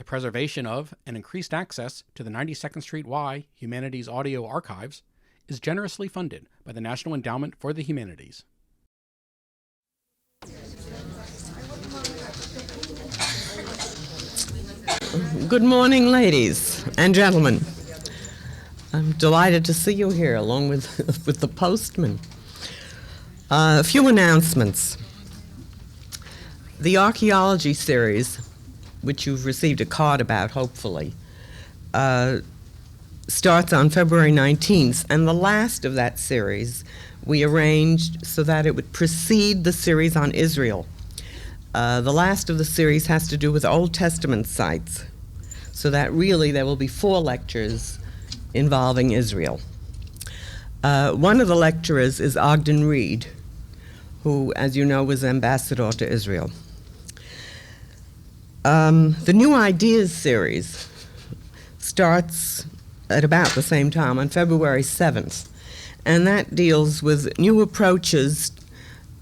preservation of and increased access to the 92nd Street Y Humanities Audio Archives is generously funded by the National Endowment for the Humanities. Good morning, ladies and gentlemen. I'm delighted to see you here, along with, with the postman. A few announcements. The archaeology series, which you've received a card about, hopefully, starts on February 19th, and the last of that series we arranged so that it would precede the series on Israel. The last of the series has to do with Old Testament sites, so that really there will be 4 lectures involving Israel. One of the lecturers is Ogden Reed, who, as you know, was ambassador to Israel. The New Ideas series starts at about the same time on February 7th, and that deals with new approaches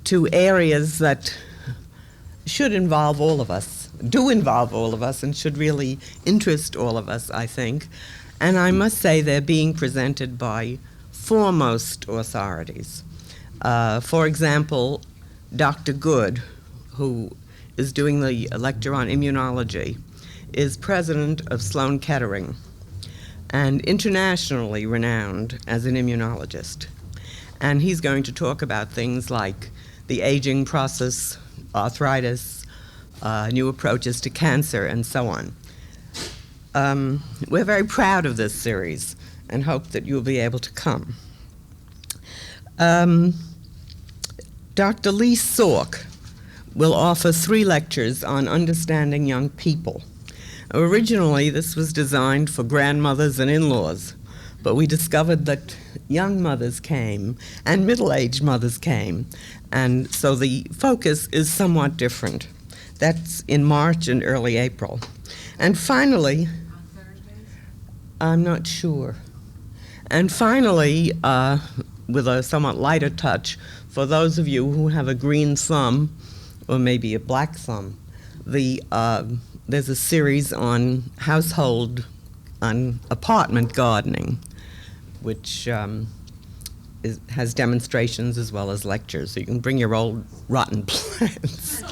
to areas that should involve all of us, do involve all of us, and should really interest all of us, I think. And I must say they're being presented by foremost authorities. For example, Dr. Good, who is doing the lecture on immunology, is president of Sloan Kettering and internationally renowned as an immunologist. And he's going to talk about things like the aging process, arthritis, new approaches to cancer, and so on. We're very proud of this series and hope that you'll be able to come. Dr. Lee Sork will offer 3 lectures on understanding young people. Originally, this was designed for grandmothers and in-laws, but we discovered that young mothers came and middle-aged mothers came, and so the focus is somewhat different. That's in March and early April. And finally, I'm not sure. And finally, with a somewhat lighter touch, for those of you who have a green thumb, or maybe a black thumb, there's a series on apartment gardening, which has demonstrations as well as lectures, so you can bring your old rotten plants.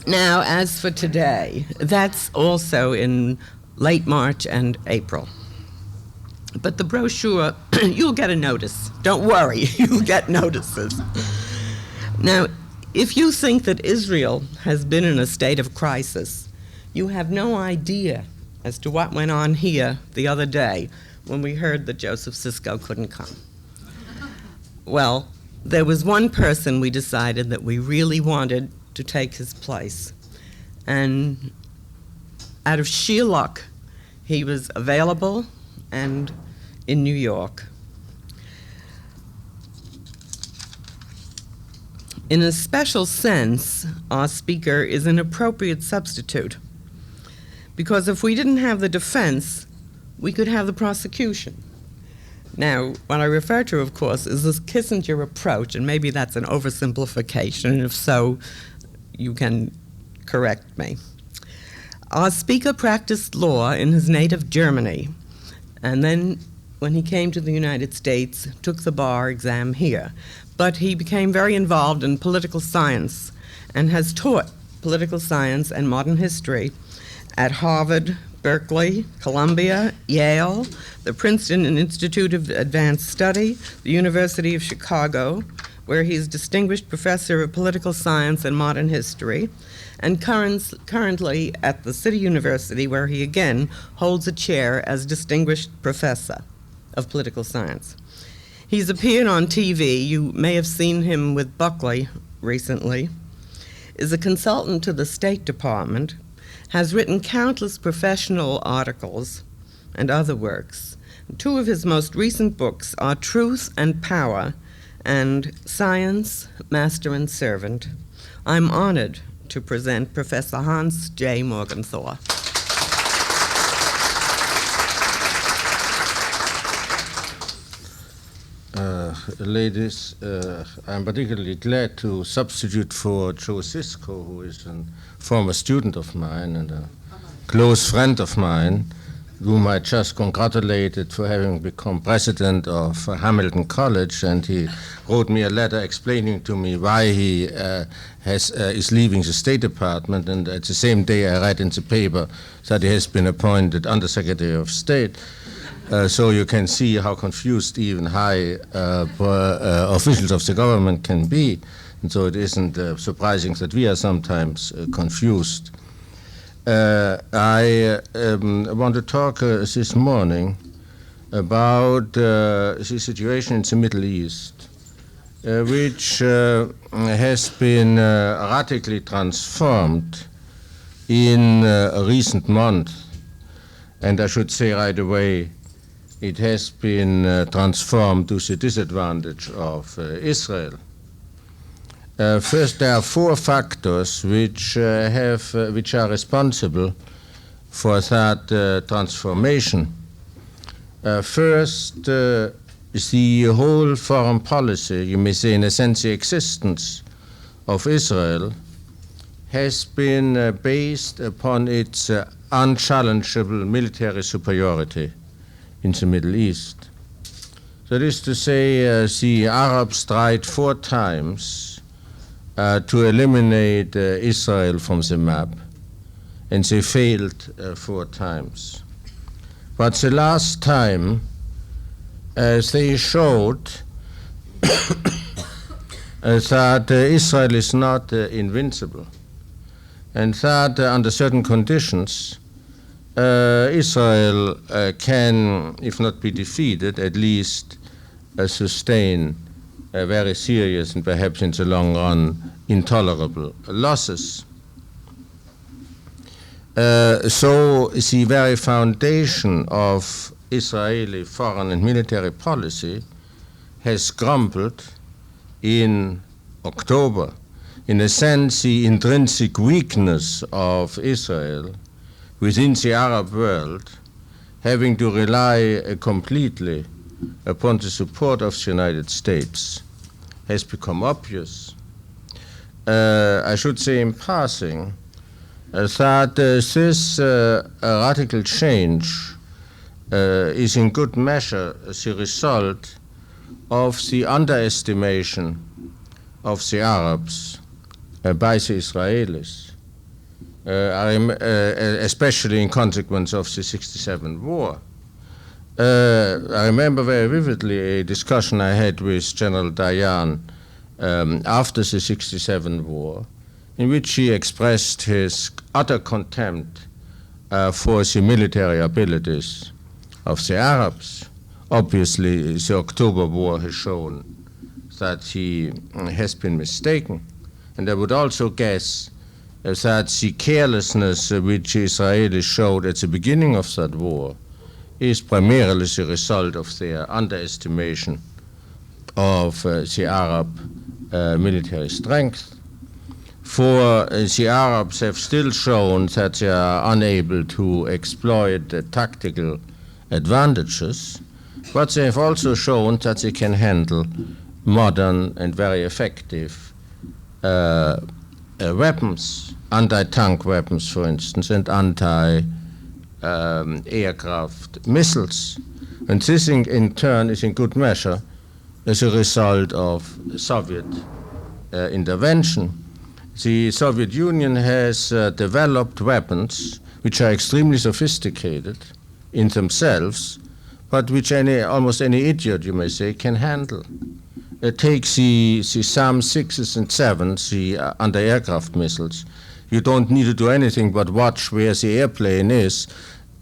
Now, as for today, that's also in late March and April. But the brochure, you'll get a notice. Don't worry, you'll get notices. Now, if you think that Israel has been in a state of crisis, you have no idea as to what went on here the other day when we heard that Joseph Sisko couldn't come. Well, there was one person we decided that we really wanted to take his place. And out of sheer luck, he was available and in New York. In a special sense, our speaker is an appropriate substitute, because if we didn't have the defense, we could have the prosecution. Now, what I refer to, of course, is this Kissinger approach, and maybe that's an oversimplification, and if so, you can correct me. Our speaker practiced law in his native Germany, and then when he came to the United States, took the bar exam here. But he became very involved in political science and has taught political science and modern history at Harvard, Berkeley, Columbia, Yale, the Princeton Institute of Advanced Study, the University of Chicago, where he is Distinguished Professor of Political Science and Modern History, and currently at the City University, where he again holds a chair as Distinguished Professor of Political Science. He's appeared on TV. You may have seen him with Buckley recently. Is a consultant to the State Department, has written countless professional articles and other works. 2 of his most recent books are Truth and Power and Science, Master and Servant. I'm honored to present Professor Hans J. Morgenthau. ladies. I'm particularly glad to substitute for Joe Sisko, who is a former student of mine and a close friend of mine, whom I just congratulated for having become president of Hamilton College, and he wrote me a letter explaining to me why he is leaving the State Department, and at the same day I read in the paper that he has been appointed Undersecretary of State. So you can see how confused even high officials of the government can be, and so it isn't surprising that we are sometimes confused. I want to talk this morning about the situation in the Middle East, which has been radically transformed in recent months. And I should say right away, it has been transformed to the disadvantage of Israel. First, there are four factors which are responsible for that transformation. First, the whole foreign policy, you may say in a sense the existence of Israel, has been based upon its unchallengeable military superiority in the Middle East. That is to say, the Arabs tried 4 times to eliminate Israel from the map, and they failed 4 times. But the last time, they showed that Israel is not invincible, and that under certain conditions, Israel can, if not be defeated, at least sustain very serious and perhaps in the long run intolerable losses. So the very foundation of Israeli foreign and military policy has crumbled in October. In a sense, the intrinsic weakness of Israel within the Arab world, having to rely completely upon the support of the United States, has become obvious. I should say in passing that this radical change is in good measure the result of the underestimation of the Arabs by the Israelis. Especially in consequence of the 1967 war. I remember very vividly a discussion I had with General Dayan after the 1967 war, in which he expressed his utter contempt for the military abilities of the Arabs. Obviously, the October War has shown that he has been mistaken. And I would also guess that the carelessness which Israelis showed at the beginning of that war is primarily the result of their underestimation of the Arab military strength. For the Arabs have still shown that they are unable to exploit the tactical advantages, but they have also shown that they can handle modern and very effective weapons, anti-tank weapons, for instance, and anti-aircraft missiles. And this, in turn, is in good measure as a result of Soviet intervention. The Soviet Union has developed weapons which are extremely sophisticated in themselves, but which almost any idiot, you may say, can handle. Take the SAM 6s and 7s, the anti-aircraft missiles. You don't need to do anything but watch where the airplane is,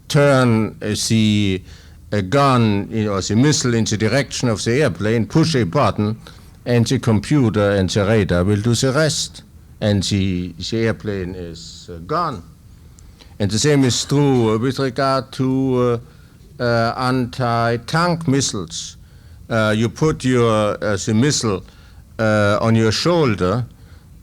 turn the gun or the missile in the direction of the airplane, push a button, and the computer and the radar will do the rest, and the airplane is gone. And the same is true with regard to anti-tank missiles. You put the missile on your shoulder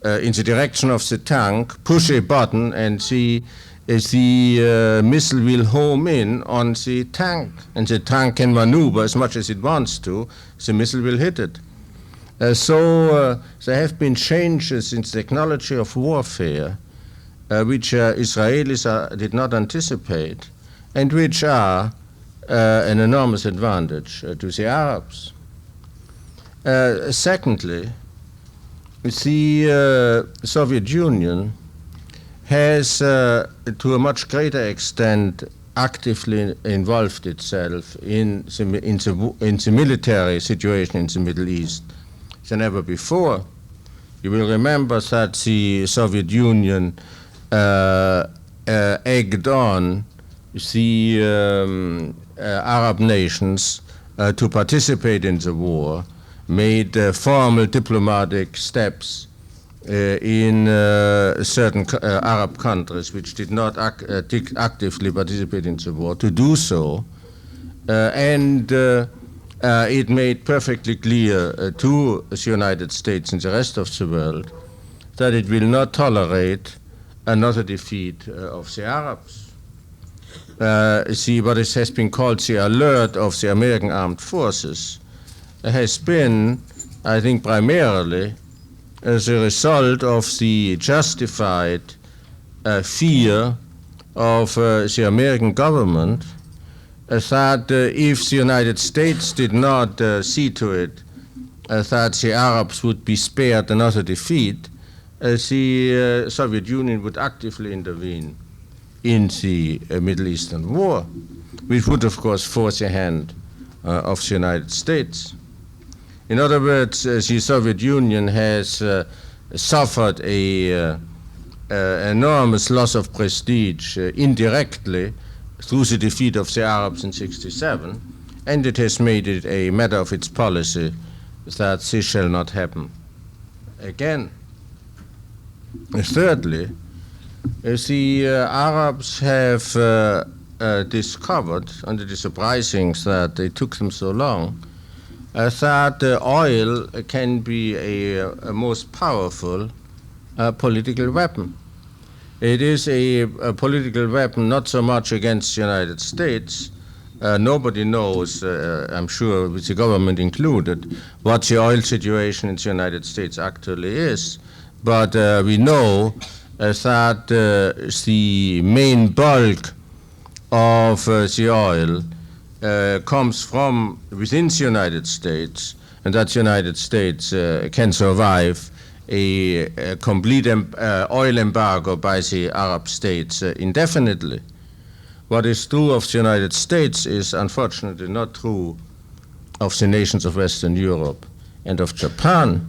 in the direction of the tank, push a button, and the the missile will home in on the tank, and the tank can maneuver as much as it wants to. The missile will hit it. So there have been changes in technology of warfare, which Israelis did not anticipate, and which are an enormous advantage to the Arabs. Secondly, the Soviet Union has, to a much greater extent, actively involved itself in the military situation in the Middle East than ever before. You will remember that the Soviet Union egged on the Arab nations to participate in the war, made formal diplomatic steps in certain Arab countries which did not actively participate in the war to do so, and it made perfectly clear to the United States and the rest of the world that it will not tolerate another defeat of the Arabs. What has been called the alert of the American armed forces has been, I think, primarily as a result of the justified fear of the American government that if the United States did not see to it that the Arabs would be spared another defeat, the Soviet Union would actively intervene in the Middle Eastern war, which would, of course, force the hand of the United States. In other words, the Soviet Union has suffered an enormous loss of prestige indirectly through the defeat of the Arabs in '67, and it has made it a matter of its policy that this shall not happen again. Thirdly, the Arabs have discovered, and it is surprising that it took them so long, that oil can be a most powerful political weapon. It is a political weapon not so much against the United States. Nobody knows, I'm sure, with the government included, what the oil situation in the United States actually is. But we know that the main bulk of the oil comes from within the United States, and that the United States can survive a complete oil embargo by the Arab states indefinitely. What is true of the United States is unfortunately not true of the nations of Western Europe and of Japan.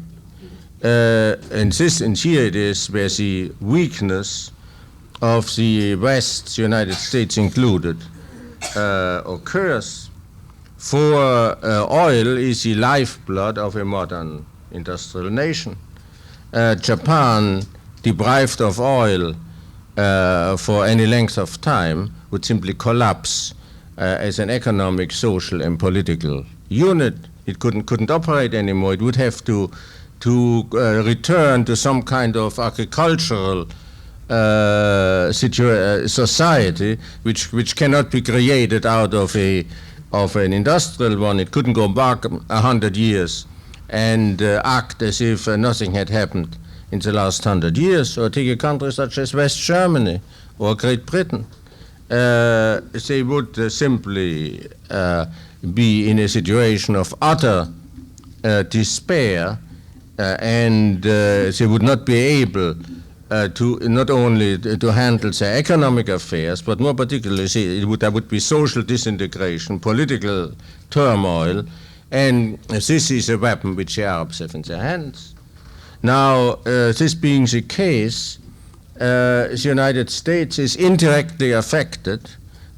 And here it is where the weakness of the West, the United States included, occurs. For oil is the lifeblood of a modern industrial nation. Japan, deprived of oil for any length of time, would simply collapse as an economic, social, and political unit. It couldn't operate anymore. It would have to return to some kind of agricultural society, which cannot be created out of an industrial one. It couldn't go back 100 years and act as if nothing had happened in the last 100 years, or take a country such as West Germany or Great Britain. They would simply be in a situation of utter despair, and they would not be able to not only to handle their economic affairs, but more particularly there would be social disintegration, political turmoil, and this is a weapon which the Arabs have in their hands. Now, this being the case, the United States is indirectly affected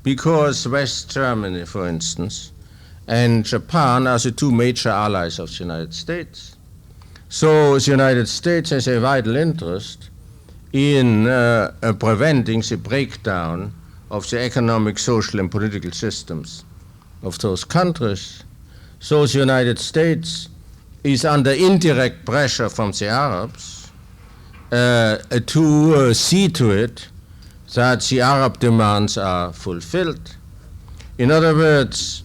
because West Germany, for instance, and Japan are the two major allies of the United States. So the United States has a vital interest in preventing the breakdown of the economic, social, and political systems of those countries. So the United States is under indirect pressure from the Arabs to see to it that the Arab demands are fulfilled. In other words,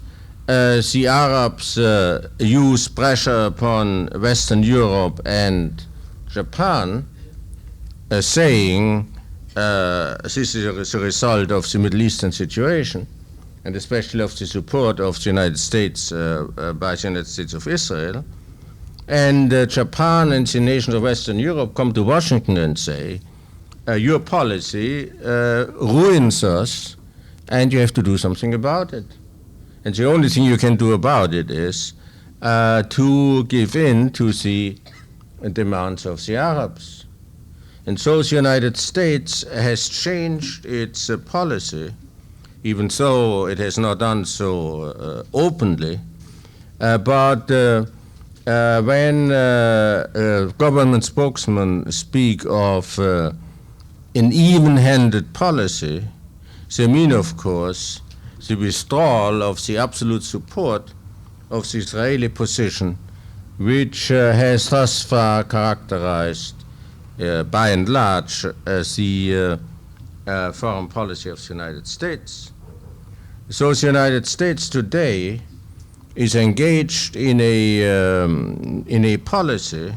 the Arabs use pressure upon Western Europe and Japan, saying this is a result of the Middle Eastern situation, and especially of the support of the United States by the United States of Israel. And Japan and the nations of Western Europe come to Washington and say, your policy ruins us, and you have to do something about it. And the only thing you can do about it is to give in to the demands of the Arabs. And so the United States has changed its policy, even though it has not done so openly. But when government spokesmen speak of an even-handed policy, they mean, of course, the withdrawal of the absolute support of the Israeli position, which has thus far characterized, by and large, the foreign policy of the United States. So the United States today is engaged in a policy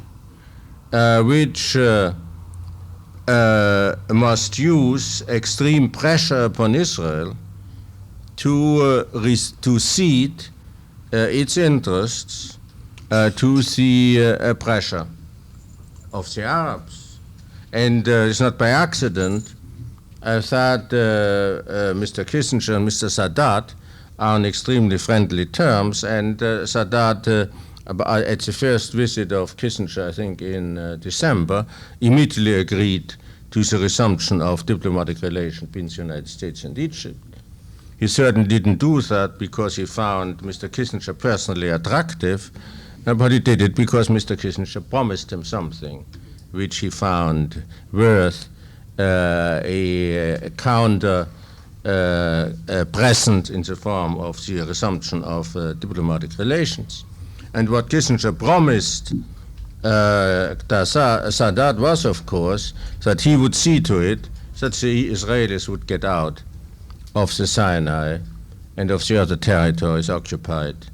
which must use extreme pressure upon Israel to cede its interests to the pressure of the Arabs. And it's not by accident that Mr. Kissinger and Mr. Sadat are on extremely friendly terms, and Sadat, at the first visit of Kissinger, I think in December, immediately agreed to the resumption of diplomatic relations between the United States and Egypt. He certainly didn't do that because he found Mr. Kissinger personally attractive, but he did it because Mr. Kissinger promised him something which he found worth a counter present in the form of the resumption of diplomatic relations. And what Kissinger promised Sadat was, of course, that he would see to it that the Israelis would get out of the Sinai and of the other territories occupied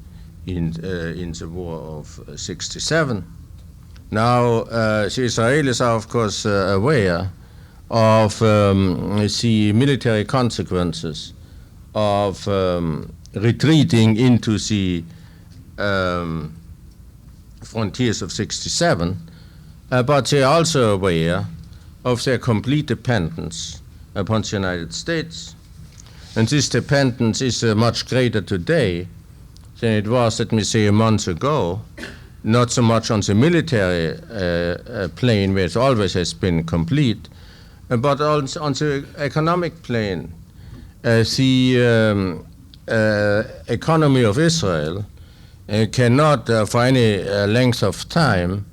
in the war of '67. Now, the Israelis are, of course, aware of the military consequences of retreating into the frontiers of '67, but they are also aware of their complete dependence upon the United States. And this dependence is much greater today than it was, let me say, a month ago, not so much on the military plane, where it always has been complete, but on the economic plane. The economy of Israel cannot, for any length of time,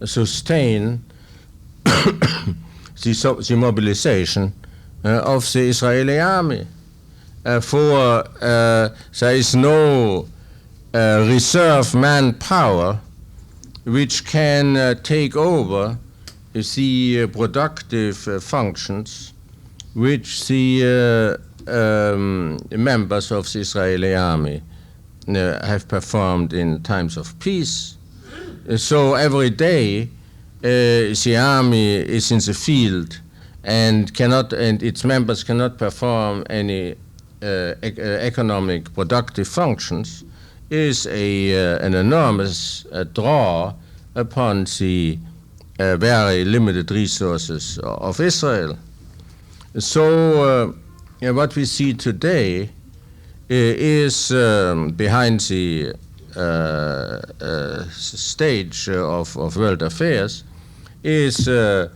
sustain the mobilization of the Israeli army. For there is no reserve manpower which can take over the productive functions which the members of the Israeli army have performed in times of peace. So every day the army is in the field and its members cannot perform any economic productive functions, is an enormous draw upon the very limited resources of Israel. So what we see today is behind the stage of world affairs is an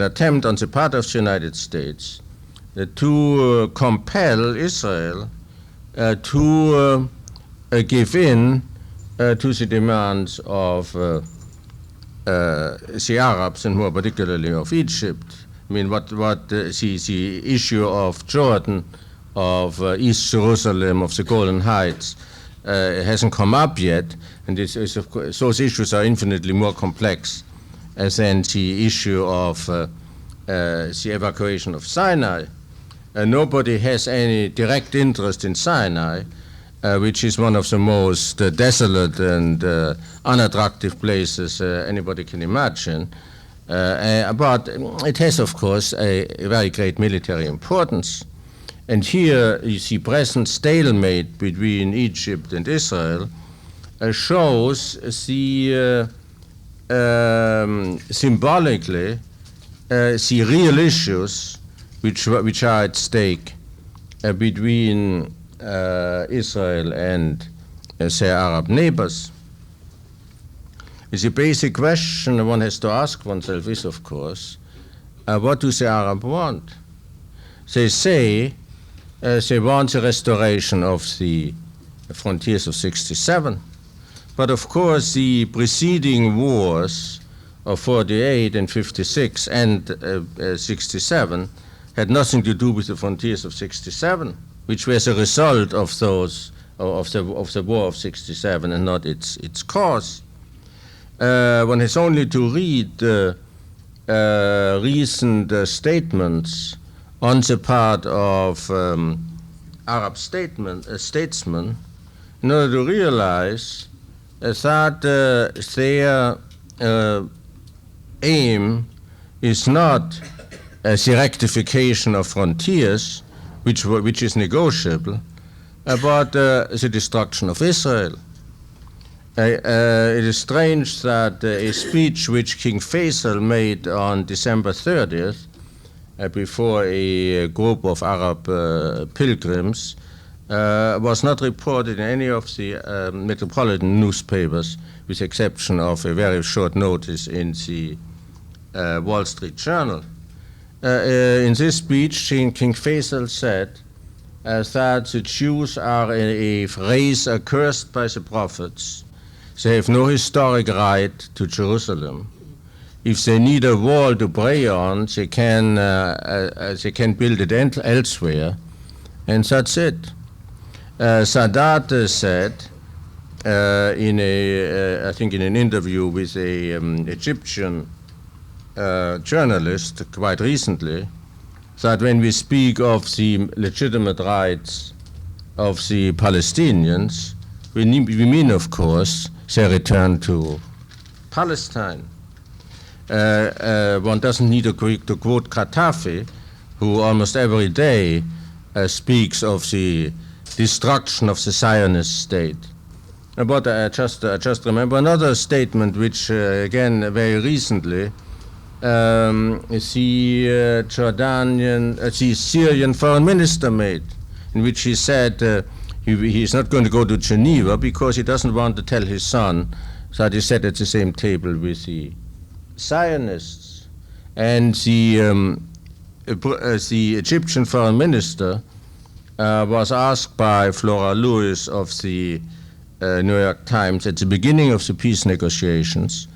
attempt on the part of the United States to compel Israel to give in to the demands of the Arabs, and more particularly of Egypt. I mean, what the issue of Jordan, of East Jerusalem, of the Golan Heights hasn't come up yet, and of course, those issues are infinitely more complex than the issue of the evacuation of Sinai. Nobody has any direct interest in Sinai, which is one of the most desolate and unattractive places anybody can imagine. But it has, of course, a very great military importance. And here you see present stalemate between Egypt and Israel shows the symbolically the real issues which are at stake between Israel and their Arab neighbors. The basic question one has to ask oneself is, of course, what do the Arabs want? They say they want the restoration of the frontiers of 67. But of course, the preceding wars of 48 and 56 and 67 had nothing to do with the frontiers of 67, which was a result of those of the war of 67 and not its cause. One has only to read recent statements on the part of Arab statesmen in order to realize that their aim is not the rectification of frontiers, which is negotiable, but the destruction of Israel. It is strange that a speech which King Faisal made on December 30th before a group of Arab pilgrims was not reported in any of the metropolitan newspapers, with the exception of a very short notice in the Wall Street Journal. In this speech, King Faisal said that the Jews are a race accursed by the prophets. They have no historic right to Jerusalem. If they need a wall to pray on, they can build it elsewhere, and that's it. Sadat said I think in an interview with an Egyptian journalist quite recently, that when we speak of the legitimate rights of the Palestinians, we mean, of course, their return to Palestine. One doesn't need to quote Gaddafi, who almost every day speaks of the destruction of the Zionist state. But I just remember another statement which, again, very recently, the Syrian foreign minister made, in which he said he is not going to go to Geneva because he doesn't want to tell his son that he sat at the same table with the Zionists. And the Egyptian foreign minister was asked by Flora Lewis of the New York Times at the beginning of the peace negotiations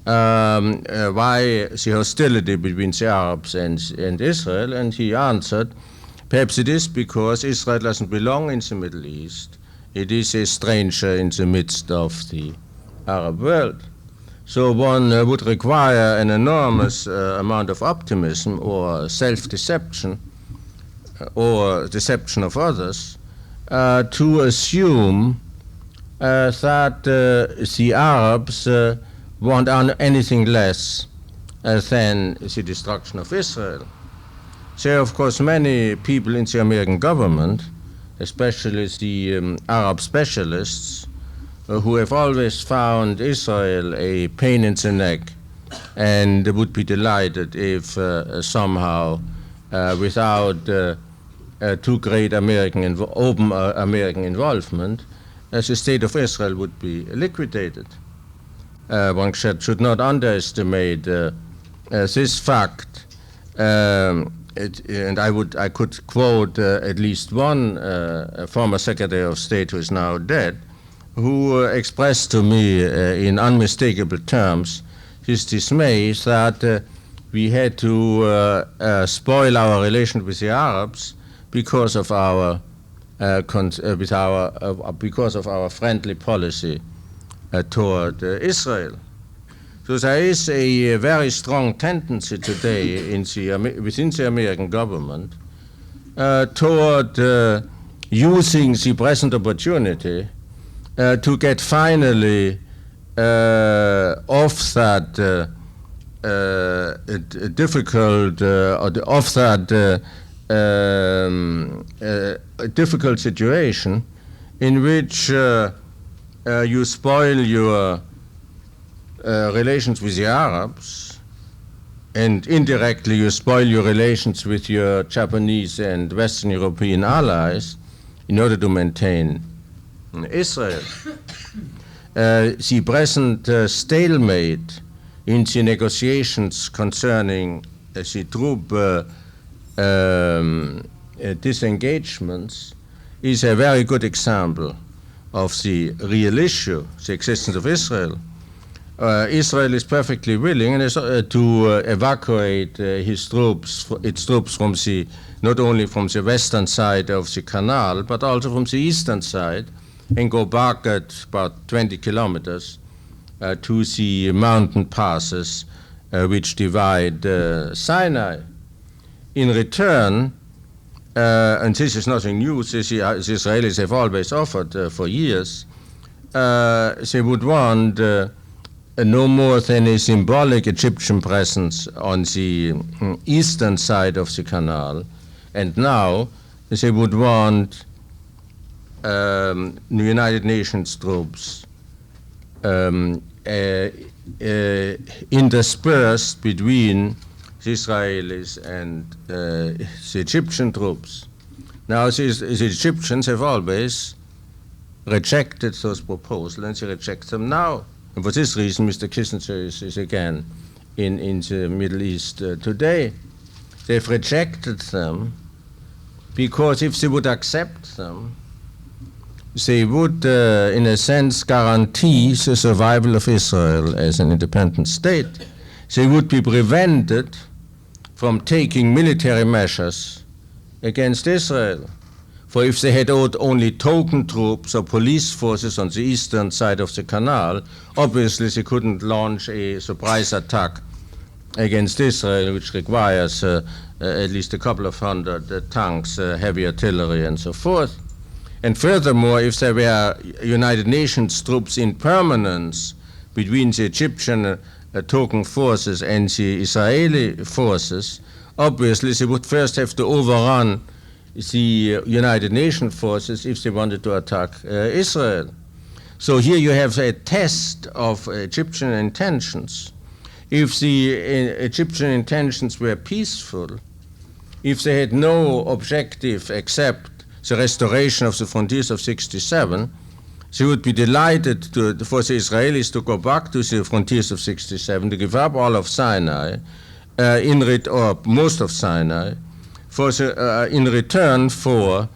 why the hostility between the Arabs and Israel, and he answered, perhaps it is because Israel doesn't belong in the Middle East. It is a stranger in the midst of the Arab world. So one would require an enormous amount of optimism or self-deception or deception of others to assume that the Arabs want anything less than the destruction of Israel. There are, of course, many people in the American government, especially the Arab specialists, who have always found Israel a pain in the neck and would be delighted if somehow, without too great open American involvement, the state of Israel would be liquidated. One should not underestimate this fact. And I could quote at least one former Secretary of State who is now dead, who expressed to me in unmistakable terms his dismay that we had to spoil our relation with the Arabs because of our friendly policy toward Israel. So there is a very strong tendency today within the American government toward using the present opportunity to get finally off that difficult difficult situation in which you spoil your relations with the Arabs, and indirectly you spoil your relations with your Japanese and Western European allies in order to maintain Israel. The present stalemate in the negotiations concerning the troop disengagements is a very good example of the real issue, the existence of Israel. Israel is perfectly willing to evacuate its troops from not only from the western side of the canal, but also from the eastern side, and go back at about 20 kilometers to the mountain passes which divide Sinai. In return, and this is nothing new, the Israelis have always offered for years, they would want no more than a symbolic Egyptian presence on the eastern side of the canal, and now they would want the United Nations troops interspersed between the Israelis and the Egyptian troops. Now, the Egyptians have always rejected those proposals, and they reject them now. And for this reason, Mr. Kissinger is again in the Middle East today. They've rejected them because if they would accept them, they would, in a sense, guarantee the survival of Israel as an independent state. They would be prevented from taking military measures against Israel. For if they had only token troops or police forces on the eastern side of the canal, obviously they couldn't launch a surprise attack against Israel, which requires at least a couple of hundred tanks, heavy artillery, and so forth. And furthermore, if there were United Nations troops in permanence between the Egyptian token forces and the Israeli forces, obviously they would first have to overrun the United Nations forces if they wanted to attack Israel. So here you have a test of Egyptian intentions. If the Egyptian intentions were peaceful, if they had no objective except the restoration of the frontiers of 1967, they would be delighted for the Israelis to go back to the frontiers of 1967, to give up all of Sinai, or most of Sinai, in return for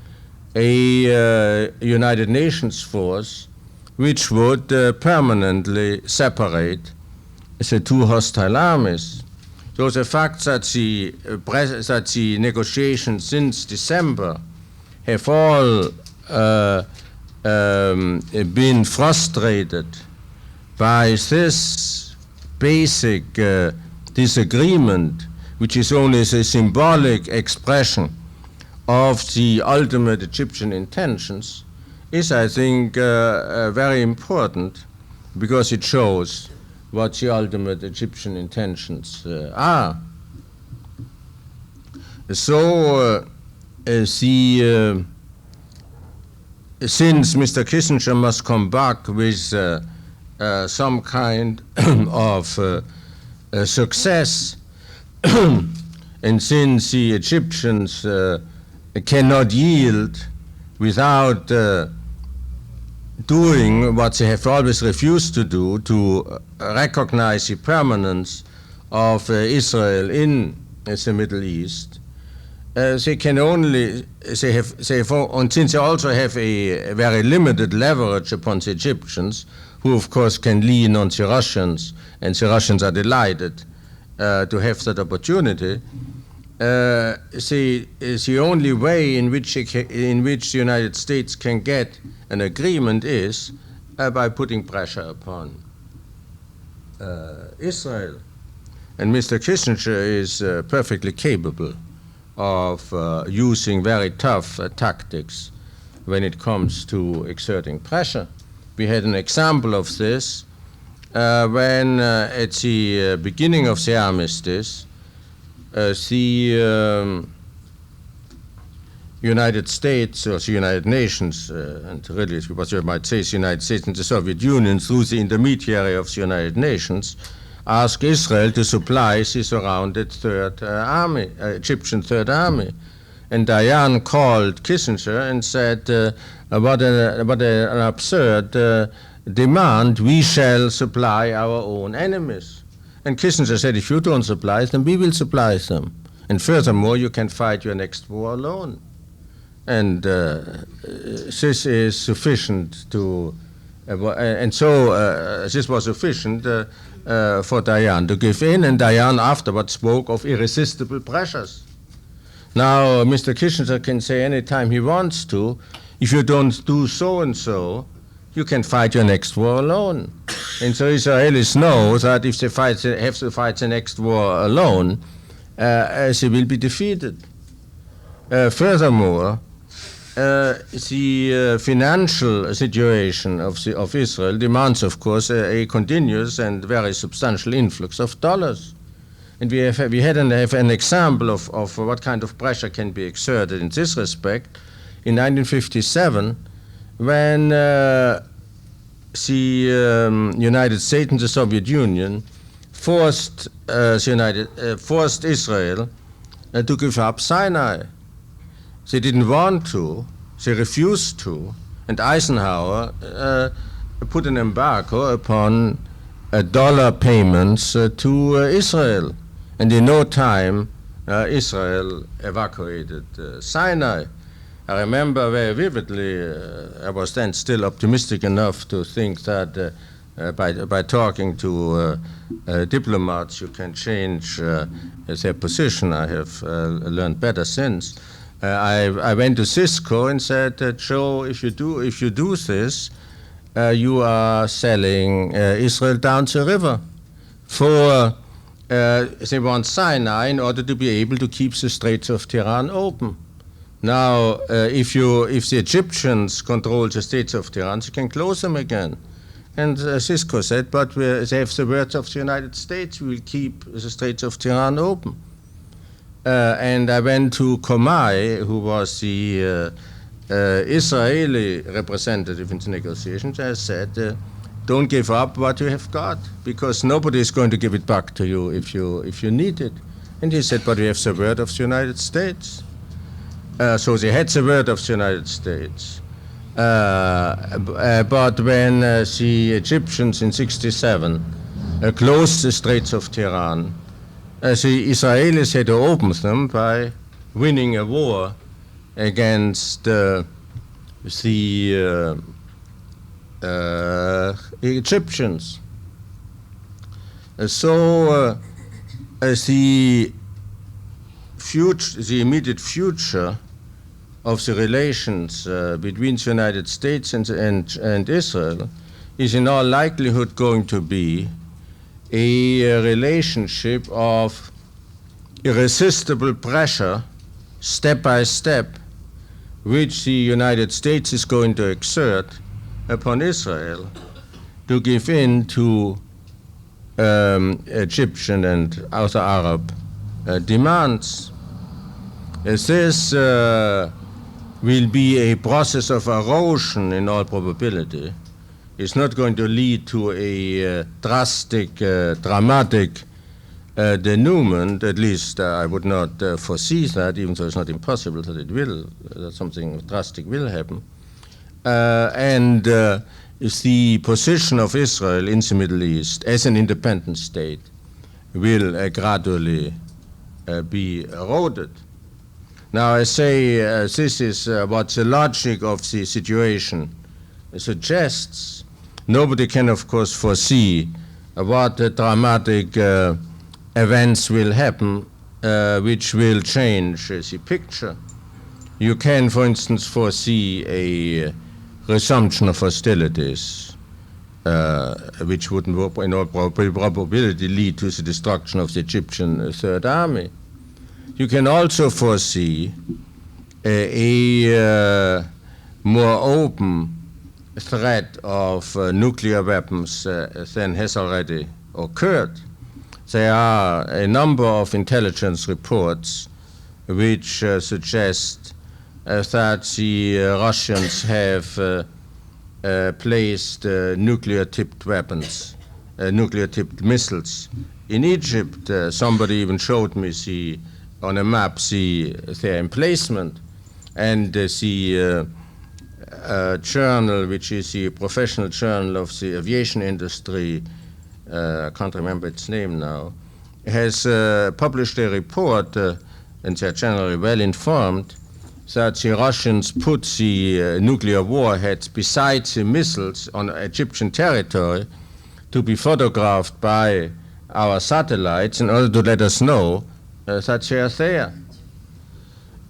a United Nations force which would permanently separate the two hostile armies. So the fact that the negotiations since December have all been frustrated by this basic disagreement, which is only a symbolic expression of the ultimate Egyptian intentions, is, I think, very important, because it shows what the ultimate Egyptian intentions are. So, since Mr. Kissinger must come back with some kind of success, and since the Egyptians cannot yield without doing what they have always refused to do, to recognize the permanence of Israel in the Middle East, they can only, and since they also have a very limited leverage upon the Egyptians, who of course can lean on the Russians, and the Russians are delighted to have that opportunity, the only way in which the United States can get an agreement is by putting pressure upon Israel. And Mr. Kissinger is perfectly capable of using very tough tactics when it comes to exerting pressure. We had an example of this when at the beginning of the armistice, the United States, or the United Nations, and really what you might say the United States and the Soviet Union, through the intermediary of the United Nations, asked Israel to supply the surrounded Third Army, Egyptian Third Army. And Dayan called Kissinger and said, what an absurd demand, we shall supply our own enemies. And Kissinger said, if you don't supply them, we will supply them. And furthermore, you can fight your next war alone. And this is sufficient to, this was sufficient for Dayan to give in, and Dayan afterwards spoke of irresistible pressures. Now, Mr. Kissinger can say any time he wants to, if you don't do so and so, you can fight your next war alone. And so Israelis know that if they have to fight the next war alone, they will be defeated. Furthermore, the financial situation of Israel demands, of course, a continuous and very substantial influx of dollars. And we have an example of what kind of pressure can be exerted in this respect. In 1957, when the United States and the Soviet Union forced Israel to give up Sinai. They didn't want to, they refused to, and Eisenhower put an embargo upon dollar payments to Israel. And in no time, Israel evacuated Sinai. I remember very vividly, I was then still optimistic enough to think that by talking to diplomats, you can change their position. I have learned better since. I went to Cisco and said, Joe, if you do this, you are selling Israel down the river. For they want Sinai in order to be able to keep the Straits of Tiran open. Now, if the Egyptians control the Straits of Tiran, they can close them again. And Cisco said, but they have the words of the United States, we will keep the Straits of Tiran open. And I went to Komai, who was the Israeli representative in the negotiations. I said, don't give up what you have got, because nobody is going to give it back to you if you need it. And he said, but we have the word of the United States. So they had the word of the United States. But when the Egyptians in 1967 closed the Straits of Tiran, the Israelis had to open them by winning a war against the Egyptians. So the immediate future of the relations between the United States and Israel is in all likelihood going to be a relationship of irresistible pressure, step by step, which the United States is going to exert upon Israel to give in to Egyptian and other Arab demands. This will be a process of erosion in all probability. It's not going to lead to a drastic, dramatic denouement. At least I would not foresee that, even though it's not impossible that it will, that something drastic will happen. And the position of Israel in the Middle East as an independent state will gradually be eroded. Now, I say this is what the logic of the situation suggests. Nobody can, of course, foresee what dramatic events will happen which will change the picture. You can, for instance, foresee a resumption of hostilities which would in all probability lead to the destruction of the Egyptian Third Army. You can also foresee a more open threat of nuclear weapons than has already occurred. There are a number of intelligence reports which suggest that the Russians have placed nuclear-tipped weapons, nuclear-tipped missiles. In Egypt, somebody even showed me on a map their emplacement, and the journal, which is the professional journal of the aviation industry, I can't remember its name now, has published a report, and they're generally well informed, that the Russians put the nuclear warheads beside the missiles on Egyptian territory to be photographed by our satellites in order to let us know that they are there.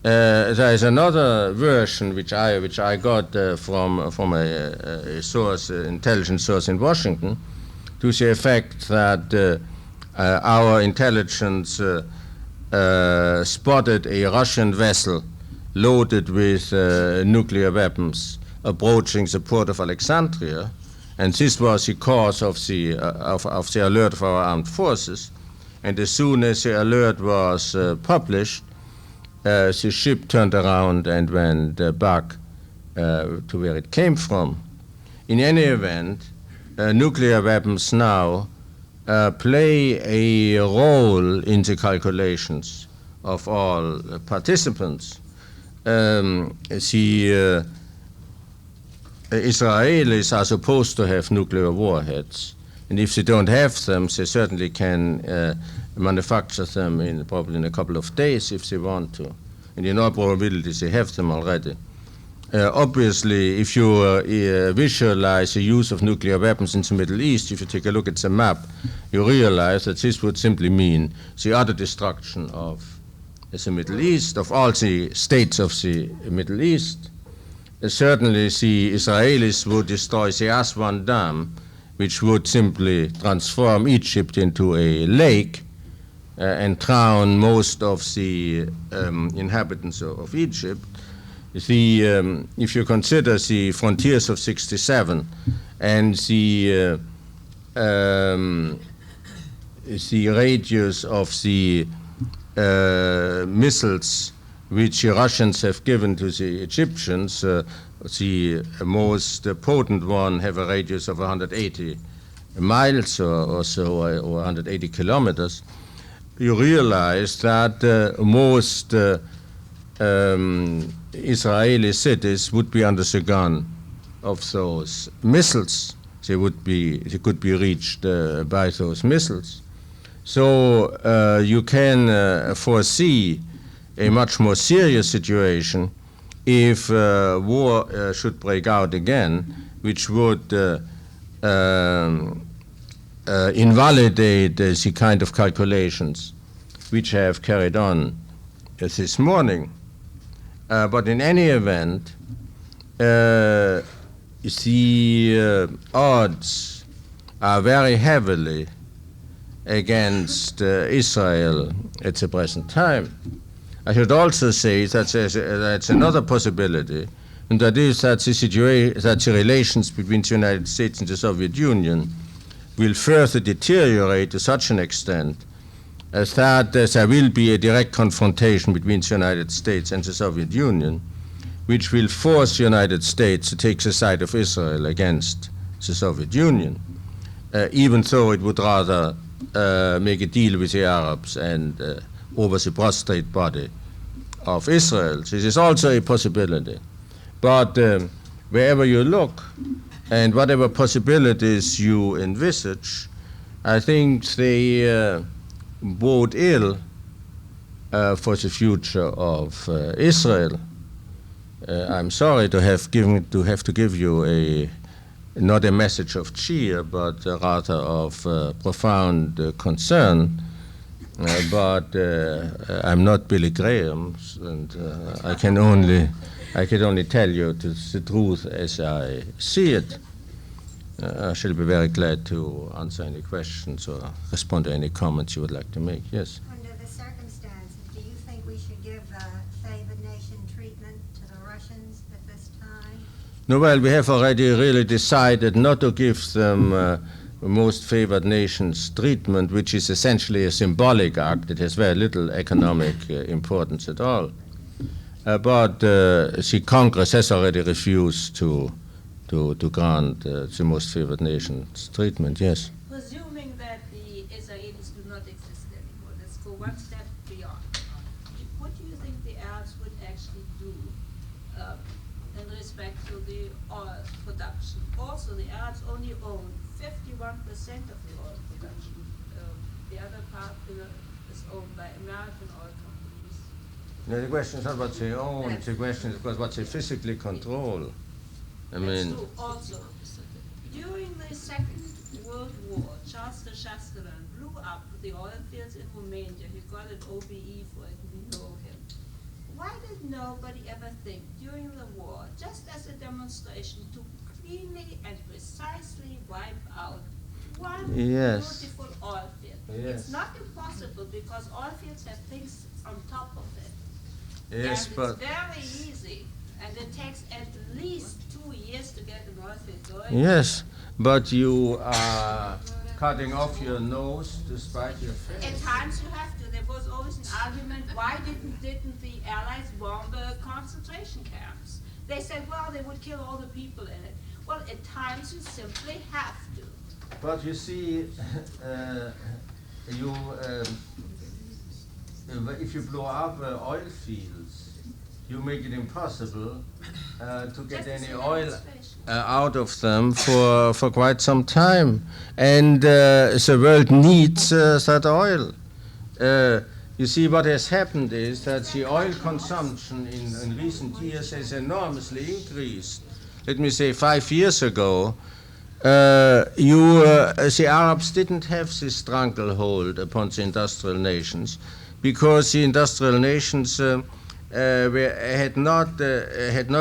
There is another version which I got from a source, intelligence source in Washington, to the effect that our intelligence spotted a Russian vessel loaded with nuclear weapons approaching the port of Alexandria, and this was the cause of the alert of our armed forces. And as soon as the alert was published, the ship turned around and went back to where it came from. In any event, nuclear weapons now play a role in the calculations of all participants. The Israelis are supposed to have nuclear warheads, and if they don't have them, they certainly can manufacture them probably in a couple of days if they want to. And in all probability, they have them already. Obviously, if you visualize the use of nuclear weapons in the Middle East, if you take a look at the map, you realize that this would simply mean the utter destruction of the Middle East, of all the states of the Middle East. Certainly, the Israelis would destroy the Aswan Dam, which would simply transform Egypt into a lake and drown most of the inhabitants of Egypt. If you consider the frontiers of '67 and the radius of the missiles which the Russians have given to the Egyptians, the most potent one have a radius of 180 miles or so, or 180 kilometers, you realize that most Israeli cities would be under the gun of those missiles. They could be reached by those missiles. So you can foresee a much more serious situation if war should break out again, which would invalidate the kind of calculations which I have carried on this morning. But in any event, the odds are very heavily against Israel at the present time. I should also say that that's another possibility, and that is that the relations between the United States and the Soviet Union will further deteriorate to such an extent as that there will be a direct confrontation between the United States and the Soviet Union, which will force the United States to take the side of Israel against the Soviet Union, even though it would rather make a deal with the Arabs and over the prostrate body of Israel. This is also a possibility. But wherever you look and whatever possibilities you envisage, I think they bode ill for the future of Israel. I'm sorry to have to give you not a message of cheer, but rather of profound concern. But I'm not Billy Graham, and I can only tell you the truth as I see it. I shall be very glad to answer any questions or respond to any comments you would like to make. Yes. Under the circumstances, do you think we should give favored nation treatment to the Russians at this time? No, well, we have already really decided not to give them most favored nations treatment, which is essentially a symbolic act. It has very little economic importance at all. But the Congress has already refused to grant the most favored nations treatment, yes. Presuming that the Israelis do not exist anymore, let's go one step beyond. What do you think the Arabs would actually do in respect to the oil production? Also, the Arabs only own 51% of the oil production. The other part is owned by American oil companies. No, the question is not what they own, the question is what they physically control. I mean, true. Also, during the Second World War, Charles de Chastelain blew up the oil fields in Romania. He got an OBE for it, we know him. Why did nobody ever think during the war, just as a demonstration, to cleanly and precisely wipe out one beautiful oil field? Yes. It's not impossible because oil fields have things on top of it. yes, And but it's very easy. And it takes at least 2 years to get an oil field going. yes, but you are cutting off your nose to spite your face. At times you have to. There was always an argument, why didn't the Allies bomb the concentration camps? They said, well, they would kill all the people in it. Well, at times you simply have to. But you see, if you blow up oil fields, you make it impossible to get Just any as a oil demonstration. out of them for quite some time. And the world needs that oil. You see, what has happened is that the oil consumption in recent years has enormously increased. Let me say 5 years ago, the Arabs didn't have this stranglehold upon the industrial nations because the industrial nations had not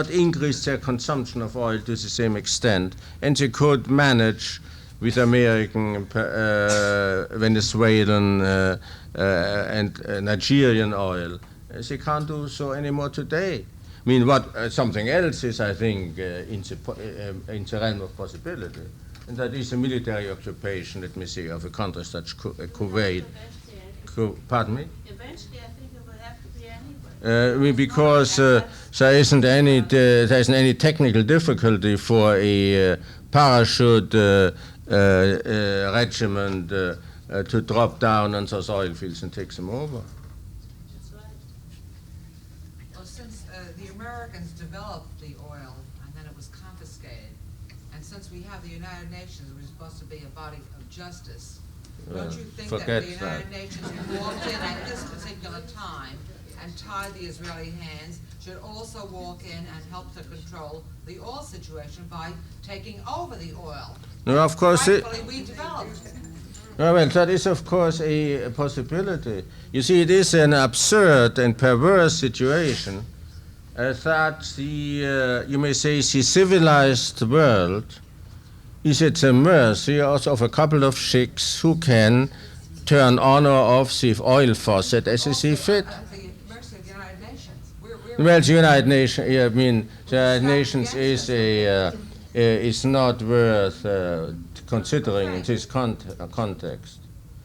increased their consumption of oil to the same extent, and they could manage with American, Venezuelan, and Nigerian oil. They can't do so anymore today. I mean, something else is, I think, in the realm of possibility, and that is a military occupation, let me say, of a country such Kuwait. Pardon me? Eventually, I think it will have to be anyway. Because there isn't any technical difficulty for a parachute regiment to drop down on those oil fields and take them over. That's right. Well, since the Americans developed the oil and then it was confiscated, and since we have the United Nations, which is supposed to be a body of justice, don't you think that forget the United Nations walked in at this particular time and tied the Israeli hands should also walk in and help to control the oil situation by taking over the oil? No, of course. Rightfully, we developed. Well, that is, of course, a possibility. You see, it is an absurd and perverse situation that you may say, the civilized world is at the mercy also of a couple of sheiks who can turn on or off the oil faucet as they see fit. At the mercy of the United Nations. Well, the United Nations, I mean, the United Nations is not worth considering in this context.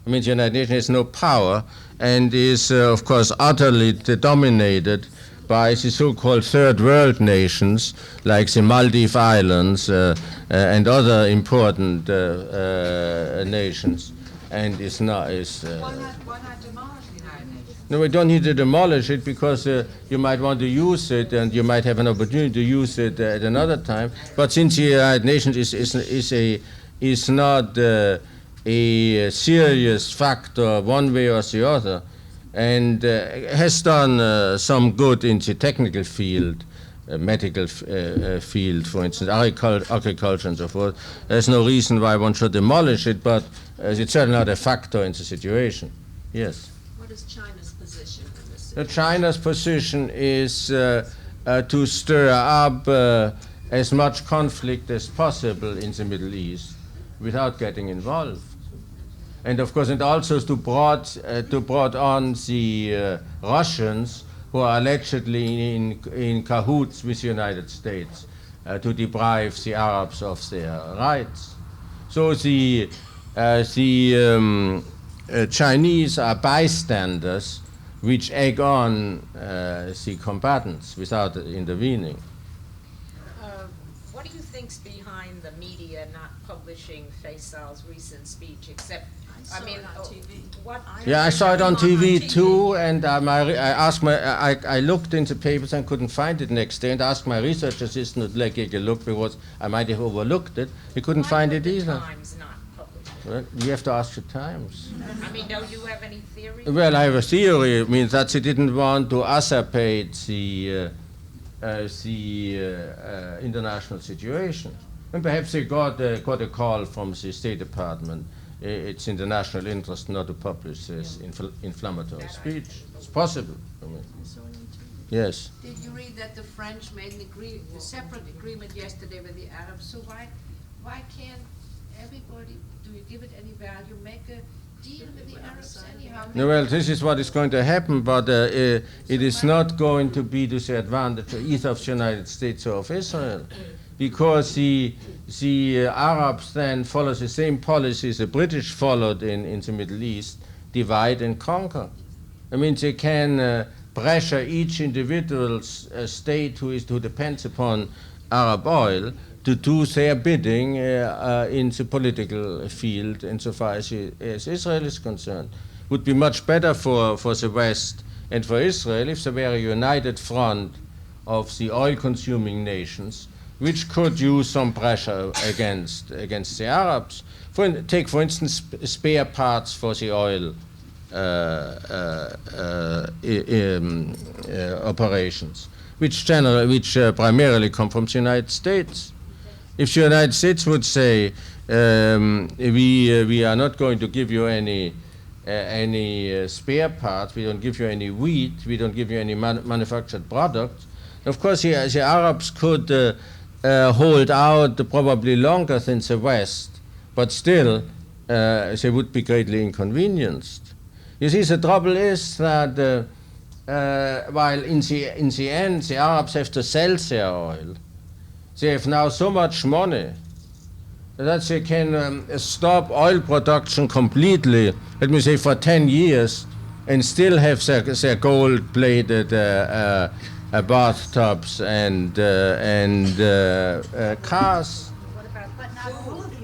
I mean, the United Nations has no power and is, of course, utterly dominated by the so-called third world nations, like the Maldive Islands and other important nations, and is not. Why not demolish the United Nations? No, we don't need to demolish it because you might want to use it and you might have an opportunity to use it at another time. But since the United Nations is not a serious factor one way or the other, and has done some good in the technical field, medical field, for instance, agriculture and so forth, there's no reason why one should demolish it, but it's certainly not a factor in the situation. Yes. What is China's position in this? China's position is to stir up as much conflict as possible in the Middle East without getting involved. And of course, and also to brought on the Russians, who are allegedly in cahoots with the United States to deprive the Arabs of their rights. So the Chinese are bystanders which egg on the combatants without intervening. What do you think's behind the media not publishing Faisal's recent speech, except, I mean, on TV. What? Yeah, I saw it on TV too, and I looked in the papers and couldn't find it next day, and asked my research assistant to take a look because I might have overlooked it. He couldn't find it either. Why would the Times not publish it? Well, you have to ask the Times. I mean, don't you have any theory? Well, I have a theory. It means that they didn't want to exacerbate the international situation. And perhaps they got a call from the State Department. It's in the national interest not to publish this inflammatory speech. It's possible. I mean. Yes. Did you read that the French made a separate agreement yesterday with the Arabs? So why can't everybody, do you give it any value, make a deal with the Arabs anyhow? No, well, this is what is going to happen, but it is not going to be to the advantage either of the United States or of Israel, because the Arabs then follow the same policies the British followed in the Middle East, divide and conquer. I mean, they can pressure each individual state who depends upon Arab oil to do their bidding in the political field insofar as Israel is concerned. Would be much better for the West and for Israel if there were a united front of the oil-consuming nations which could use some pressure against the Arabs. Take, for instance, spare parts for the oil operations, which primarily come from the United States. If the United States would say, we are not going to give you any spare parts, we don't give you any wheat, we don't give you any manufactured products, of course the Arabs could hold out probably longer than the West, but still they would be greatly inconvenienced. You see, the trouble is that while in the end the Arabs have to sell their oil, they have now so much money that they can stop oil production completely, let me say for 10 years, and still have their gold-plated bathtubs and cars.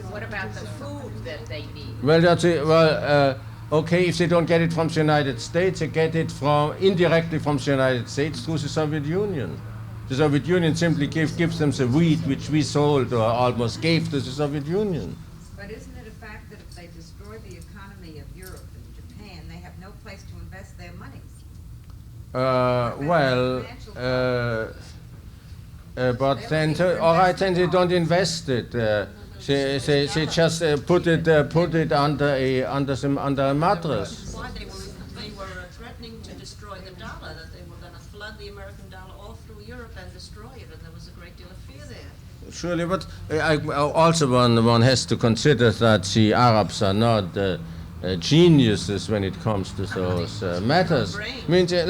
What about the food that they need? Well, okay, if they don't get it from the United States, they get it indirectly from the United States through the Soviet Union. The Soviet Union simply gives them the wheat which we sold or almost gave to the Soviet Union. But isn't it a fact that if they destroy the economy of Europe and Japan, they have no place to invest their monies? But then, all right, then they don't invest it. They just put it under a mattress. Why they were threatening to destroy the dollar, that they were going to flood the American dollar all through Europe and destroy it, and there was a great deal of fear there. Surely, but also one has to consider that the Arabs are not geniuses when it comes to those matters. I mean, they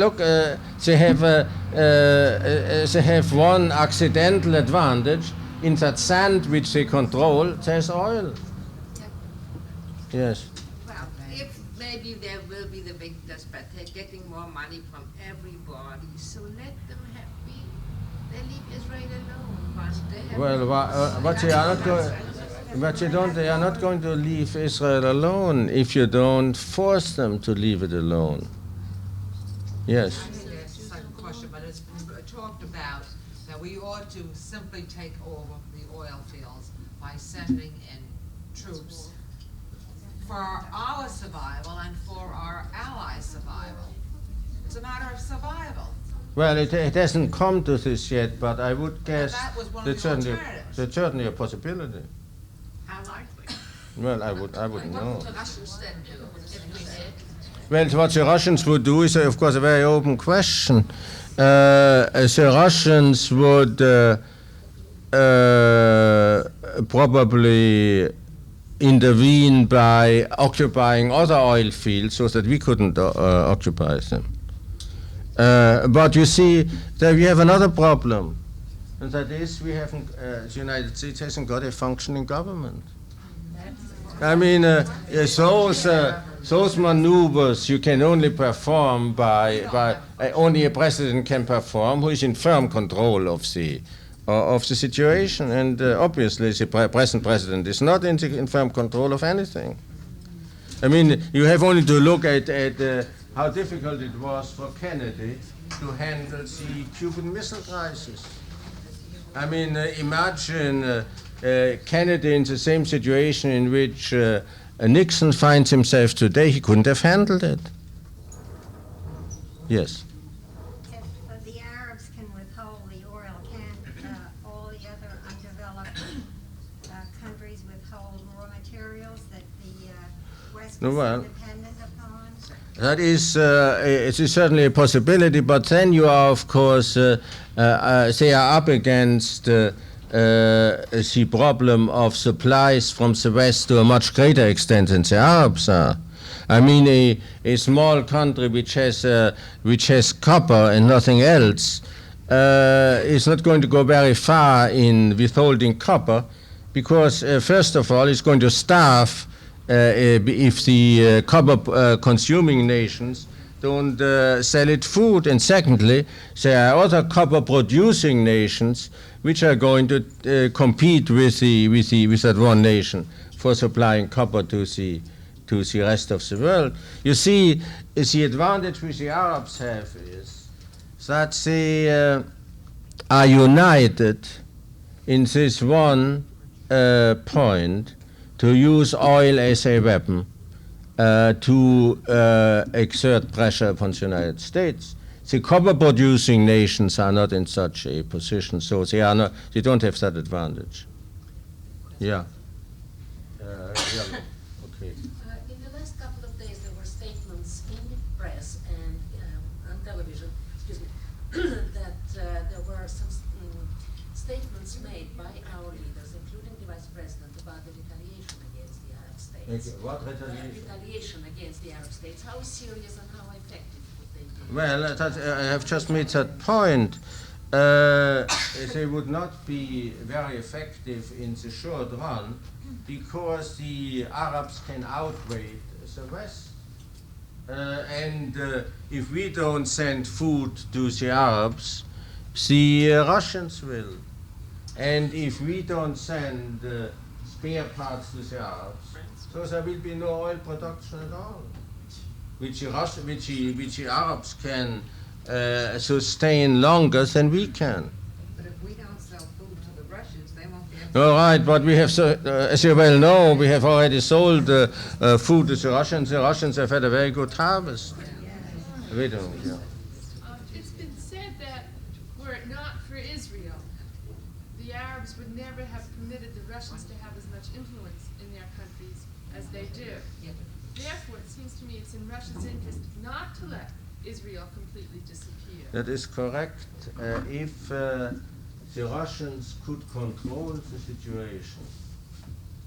have one accidental advantage. In that sand which they control, there's oil. Yes. Well, if maybe there will be the victors, but they're getting more money from everybody, so let them they leave Israel alone. But they have they are not going to leave Israel alone if you don't force them to leave it alone. Yes. I think that's a second question, but it's been talked about that we ought to simply take over the oil fields by sending in troops for our survival and for our allies' survival. It's a matter of survival. Well, it hasn't come to this yet, but I would guess that was one of that's the certainly, alternatives. that's certainly a possibility. How likely? Well, I wouldn't know. What would the Russians then do if we did? Well, what the Russians would do is, of course, a very open question. The Russians would probably intervene by occupying other oil fields so that we couldn't occupy them. But you see, that we have another problem, and that is we haven't, the United States hasn't got a functioning government. I mean, those maneuvers you can only perform by only a president can perform who is in firm control of the situation, and obviously the present president is not in firm control of anything. I mean, you have only to look at how difficult it was for Kennedy to handle the Cuban Missile Crisis. I mean, imagine Kennedy in the same situation in which Nixon finds himself today. He couldn't have handled it. Yes. If the Arabs can withhold the oil, can all the other undeveloped countries withhold raw materials that the West is dependent upon? That is, it is certainly a possibility, but then you are, of course, they are up against the problem of supplies from the West to a much greater extent than the Arabs are. I mean, a small country which has copper and nothing else is not going to go very far in withholding copper, because first of all, it's going to starve if the copper-consuming nations don't sell it food, and secondly, there are other copper-producing nations which are going to compete with that one nation for supplying copper to the rest of the world. You see, the advantage which the Arabs have is that they are united in this one point, to use oil as a weapon to exert pressure upon the United States. The copper-producing nations are not in such a position, so they don't have that advantage. Yeah. Okay. In the last couple of days, there were statements in the press and on television, that there were some statements made by our leaders, including the Vice President, about the retaliation against the Arab states. What retaliation? Retaliation against the Arab states. How serious and how effective would they be? Well, I have just made that point. They would not be very effective in the short run because the Arabs can outweigh the West. And if we don't send food to the Arabs, the Russians will. And if we don't send spare parts to the Arabs, so there will be no oil production at all, which the Arabs can sustain longer than we can. But if we don't sell food to the Russians, they won't be able to. All right, but we have, as you well know, we have already sold food to the Russians. The Russians have had a very good harvest. Wait a minute, yeah. It's been said that were it not for Israel, the Arabs would never have permitted the Russians to have as much influence in their countries as they do. Therefore, it seems to me it's in Russia's interest not to let Israel completely disappear. That is correct. If the Russians could control the situation,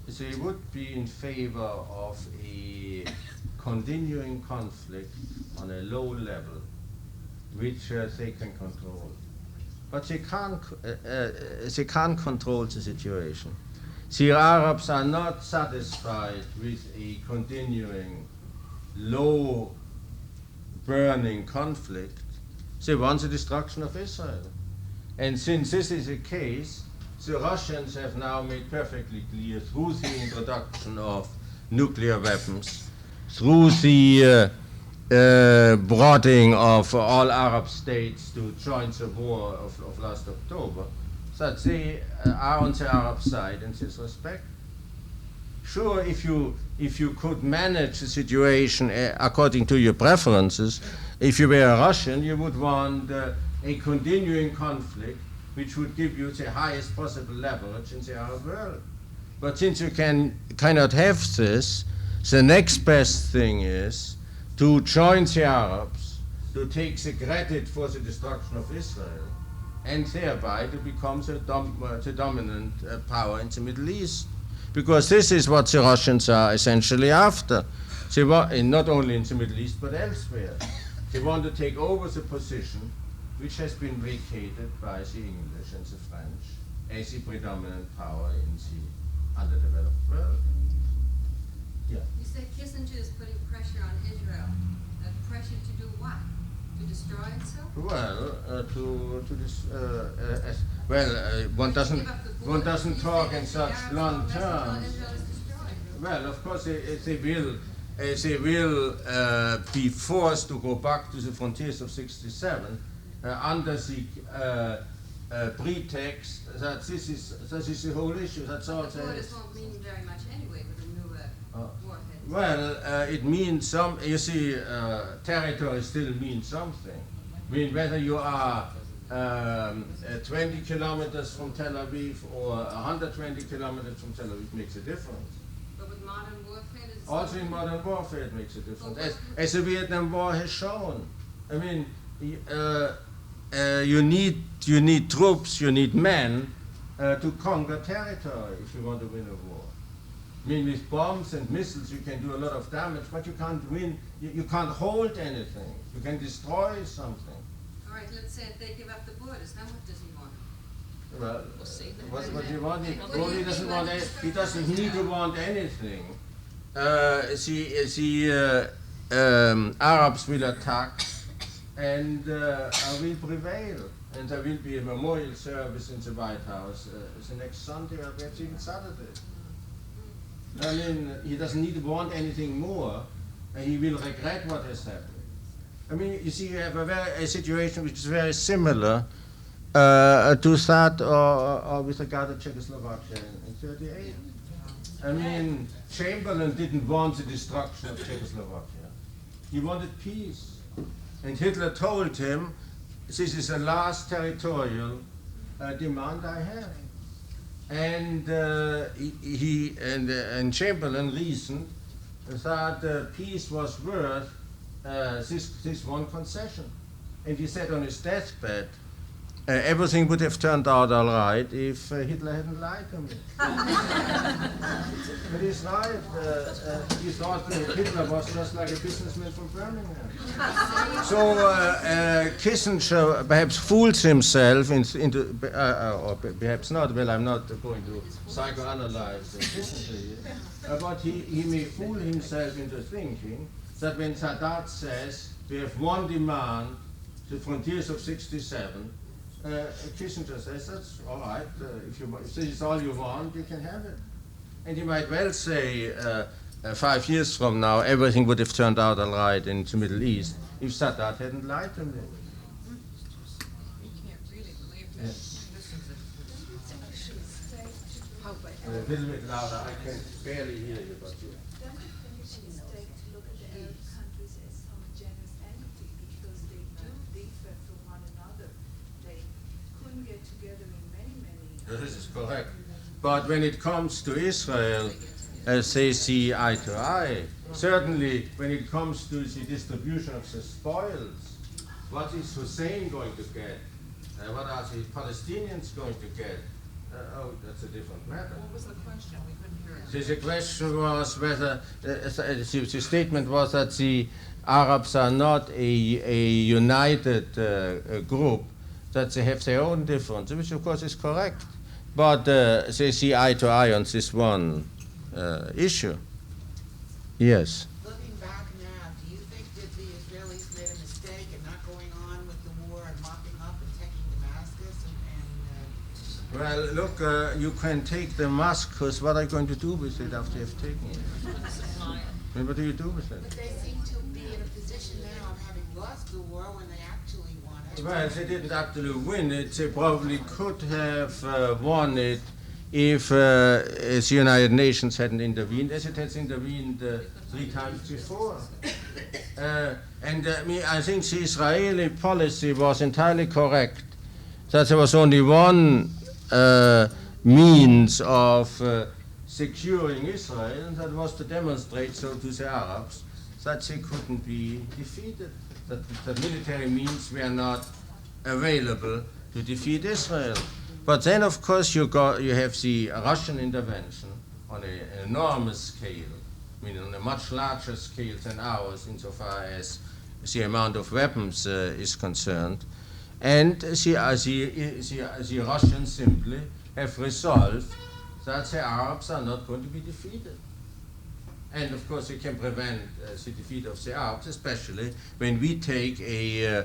they would be in favor of a continuing conflict on a low level, which they can control. But they can't control the situation. The Arabs are not satisfied with a continuing low burning conflict. They want the destruction of Israel. And since this is the case, the Russians have now made perfectly clear through the introduction of nuclear weapons, through the broadening of all Arab states to join the war of last October, that they are on the Arab side in this respect. Sure, if you could manage the situation according to your preferences, if you were a Russian, you would want a continuing conflict which would give you the highest possible leverage in the Arab world. But since you cannot have this, the next best thing is to join the Arabs, to take the credit for the destruction of Israel, and thereby to become the dominant power in the Middle East. Because this is what the Russians are essentially after. They not only in the Middle East, but elsewhere. They want to take over the position which has been vacated by the English and the French as the predominant power in the underdeveloped world. Yeah. You said Kissinger is putting pressure on Israel. Pressure to do what? To destroy itself? Well, one doesn't talk in such long terms. Well, of course, they will be forced to go back to the frontiers of '67 under the pretext that this is the whole issue. That's all. The borders won't mean very much anyway with a new warhead. Well, it means some. You see, territory still means something. I mean, whether you are 20 kilometers from Tel Aviv or 120 kilometers from Tel Aviv makes a difference. But with modern warfare, also in modern warfare, it makes a difference, as the Vietnam War has shown. I mean, you need troops, you need men to conquer territory if you want to win a war. I mean, with bombs and missiles, you can do a lot of damage, but you can't win. You can't hold anything. You can destroy something. All right, let's say if they give up the borders, then what does he want? Well, what do you want? He doesn't want. He doesn't need to want anything. The Arabs will attack, and will prevail. And there will be a memorial service in the White House the next Sunday or perhaps even Saturday. I mean, he doesn't need to want anything more, and he will regret what has happened. I mean, you see, you have a situation which is very similar to that or with regard to Czechoslovakia in '38. I mean, Chamberlain didn't want the destruction of Czechoslovakia. He wanted peace. And Hitler told him, this is the last territorial demand I have. And and Chamberlain reasoned that peace was worth this one concession. And he said on his deathbed, everything would have turned out all right if Hitler hadn't lied to me. But he's right. He thought that Hitler was just like a businessman from Birmingham. So Kissinger perhaps fools himself into, or perhaps not. Well, I'm not going to psychoanalyze Kissinger here. But he may fool himself into thinking that when Sadat says we have one demand, the frontiers of '67, Kissinger says, that's all right, if this is all you want, you can have it. And he might well say, 5 years from now, everything would have turned out all right in the Middle East if Sadat hadn't lied to me. You can't really believe that. A little bit louder, I can barely hear you, but you. This is correct. But when it comes to Israel, they see eye to eye. Certainly, when it comes to the distribution of the spoils, what is Hussein going to get? What are the Palestinians going to get? Oh, that's a different matter. What was the question? We couldn't hear it. The question was whether, the statement was that the Arabs are not a united group, that they have their own differences, which of course is correct. But they see eye to eye on this one issue. Yes. Looking back now, do you think that the Israelis made a mistake in not going on with the war and mopping up and taking Damascus? Well, look, you can take Damascus. What are you going to do with it after you've taken it? And what do you do with it? But they seem to be in a position now of having lost the war when they actually won it. Well, they didn't actually win it. They probably could have won it if the United Nations hadn't intervened, as it has intervened 3 times before. I think the Israeli policy was entirely correct, that there was only one means of securing Israel, and that was to demonstrate so to the Arabs that they couldn't be defeated, that military means were not available to defeat Israel. But then, of course, you have the Russian intervention on an enormous scale, I mean, on a much larger scale than ours, insofar as the amount of weapons is concerned. And the Russians simply have resolved that the Arabs are not going to be defeated. And of course, you can prevent the defeat of the Arabs, especially when we take a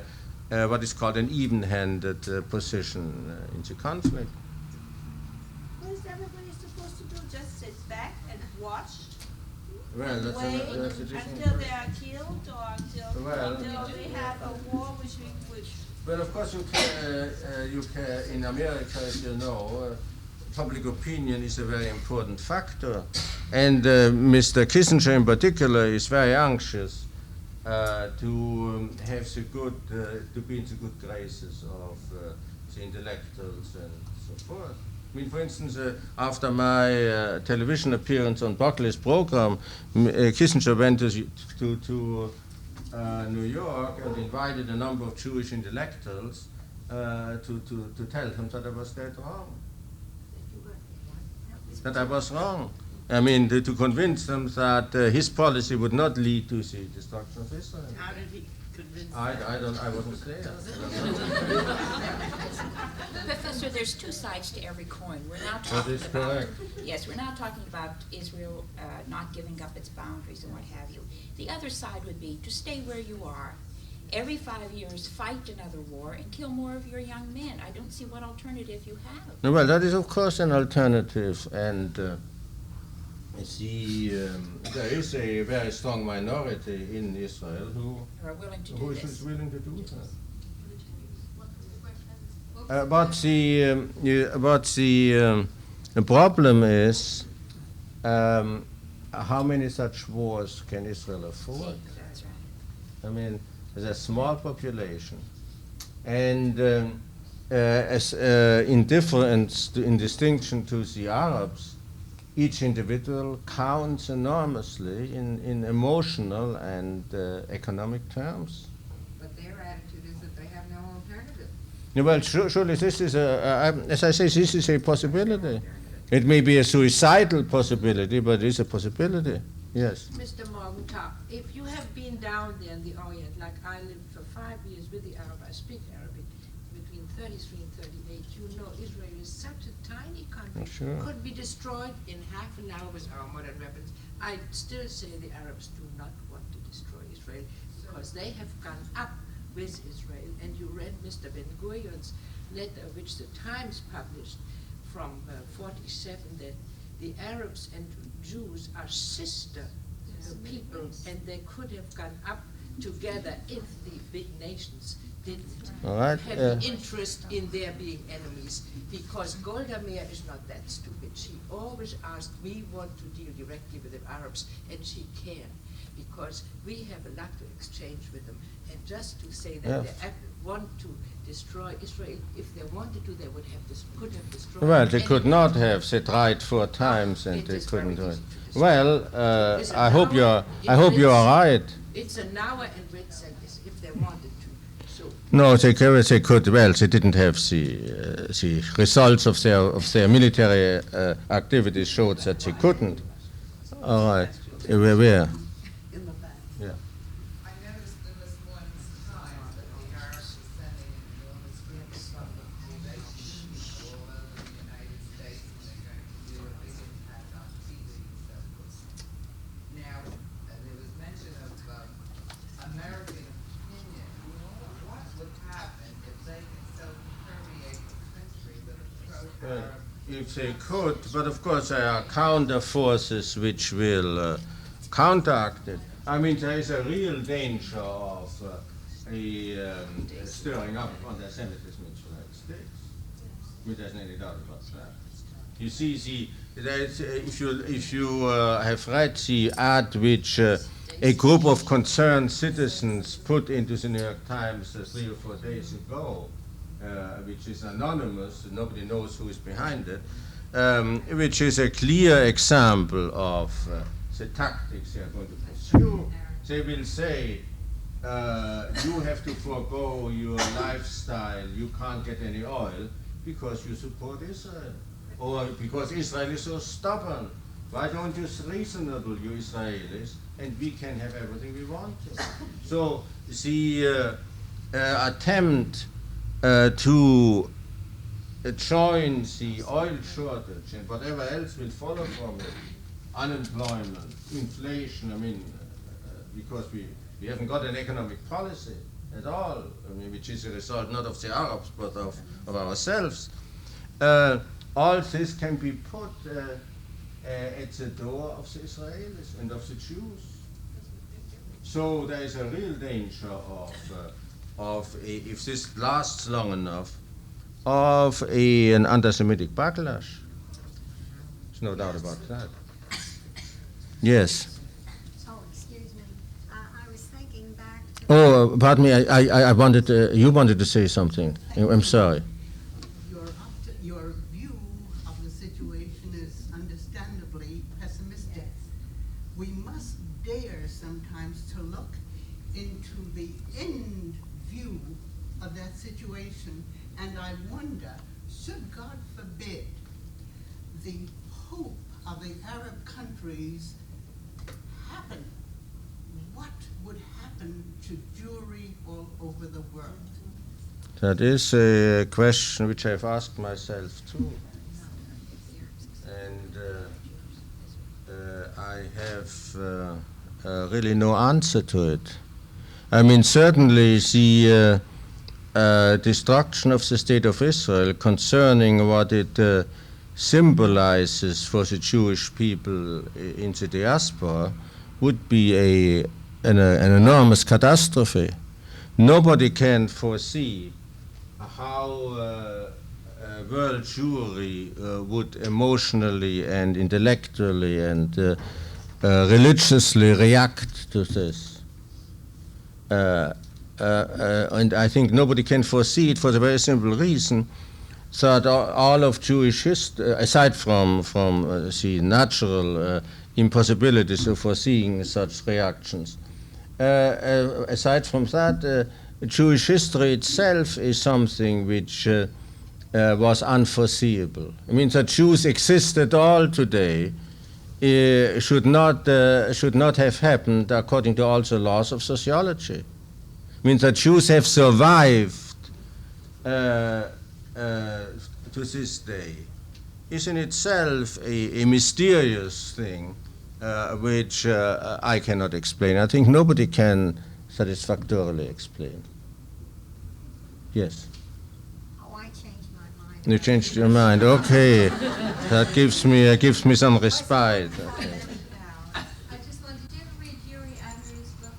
what is called an even-handed position in the conflict. What is everybody supposed to do? Just sit back and watch? Well, that's Wait a different until they are killed, or until Well, we have a war which Well, of course, you can in America, as you know, public opinion is a very important factor. And Mr. Kissinger in particular is very anxious to have the good, to be in the good graces of the intellectuals and so forth. I mean, for instance, after my television appearance on Buckley's program, Kissinger went to New York and invited a number of Jewish intellectuals to tell him that I was dead wrong. That I was wrong. I mean, to convince them that his policy would not lead to the destruction of Israel. How did he convince them? I wasn't there. Professor, there's two sides to every coin. We're now That talking is about correct. yes, we're now talking about Israel not giving up its boundaries and what have you. The other side would be to stay where you are. Every 5 years, fight another war and kill more of your young men. I don't see what alternative you have. No, well, that is of course an alternative, and there is a very strong minority in Israel who Are willing to do is this. willing to do that. What was the question? The problem is how many such wars can Israel afford? That's right. I mean, there's a small population, and in distinction to the Arabs, each individual counts enormously in emotional and economic terms. But their attitude is that they have no alternative. Yeah, well, surely this is as I say, this is a possibility. It may be a suicidal possibility, but it is a possibility. Yes. Mr. Morgenthau, if you have been down there in the Orient, like I lived for 5 years with the Arab, I speak Arabic, between 33 and 38, you know Israel is such a tiny country, Sure. could be destroyed in half an hour with our modern weapons. I still say the Arabs do not want to destroy Israel because they have gone up with Israel. And you read Mr. Ben-Gurion's letter, which the Times published from 47, that the Arabs and Jews are sister people, and they could have gone up together if the big nations didn't All right. have the interest in their being enemies. Because Golda Meir is not that stupid. She always asked, we want to deal directly with the Arabs, and she can, because we have a lot to exchange with them. And just to say that they want to destroy Israel, if they wanted to, they would have could have destroyed. Well, they could anyone. not have. They tried 4 times and It they is couldn't do very it. easy to destroy. Well, It's I an hope hour you are right. It's an hour and red sentence if they wanted to. So No, they could. Well, they didn't have the results of their military activities showed that they couldn't. All right, where? in the back. Yeah. I noticed in this morning's Times that the Arabs are sending an enormous group of public relations all over the United States, and they're going to do a big impact on TV and so forth. Now, there was mention of American opinion. What would happen if they can so permeate the country that approach Arab? If they could, but of course there are counter forces which will counteract it. I mean, there is a real danger of stirring up of anti-Semitism in the United States. I mean, there's any doubt about that. You see, if you have read the ad which a group of concerned citizens put into the New York Times 3 or 4 days ago, which is anonymous, nobody knows who is behind it, which is a clear example of the tactics they are going to pursue. They will say, you have to forego your lifestyle, you can't get any oil because you support Israel. Or because Israel is so stubborn. Why don't you reasonable, you Israelis, and we can have everything we want? So the attempt to join the oil shortage and whatever else will follow from it, unemployment, inflation, I mean, because we haven't got an economic policy at all, I mean, which is a result not of the Arabs but of ourselves. All this can be put at the door of the Israelis and of the Jews. So there is a real danger if this lasts long enough, of an anti-Semitic backlash. There's no doubt about that. Yes. Oh, excuse me. I was thinking back to... Oh, pardon me. I wanted. You wanted to say something. I'm sorry. Your view of the situation is understandably pessimistic. We must dare sometimes to look into the end view of that situation, and I wonder, should God forbid the hope of the Arab countries happen, what would happen to Jewry all over the world? That is a question which I've asked myself too, and I have really no answer to it. I mean, certainly the destruction of the State of Israel, concerning what it symbolizes for the Jewish people in the diaspora, would be an enormous catastrophe. Nobody can foresee how world Jewry would emotionally and intellectually and religiously react to this. And I think nobody can foresee it for the very simple reason that all of Jewish history, aside from the natural impossibilities of foreseeing such reactions, aside from that, Jewish history itself is something which was unforeseeable. I mean, that Jews exist at all today should not have happened according to all the laws of sociology. I mean, that Jews have survived to this day is in itself a mysterious thing which I cannot explain. I think nobody can satisfactorily explain. Yes? Oh, I changed my mind. You changed your mind. Okay. That gives me some respite. Okay. I just wanted, did you ever read Yuri Adler's book?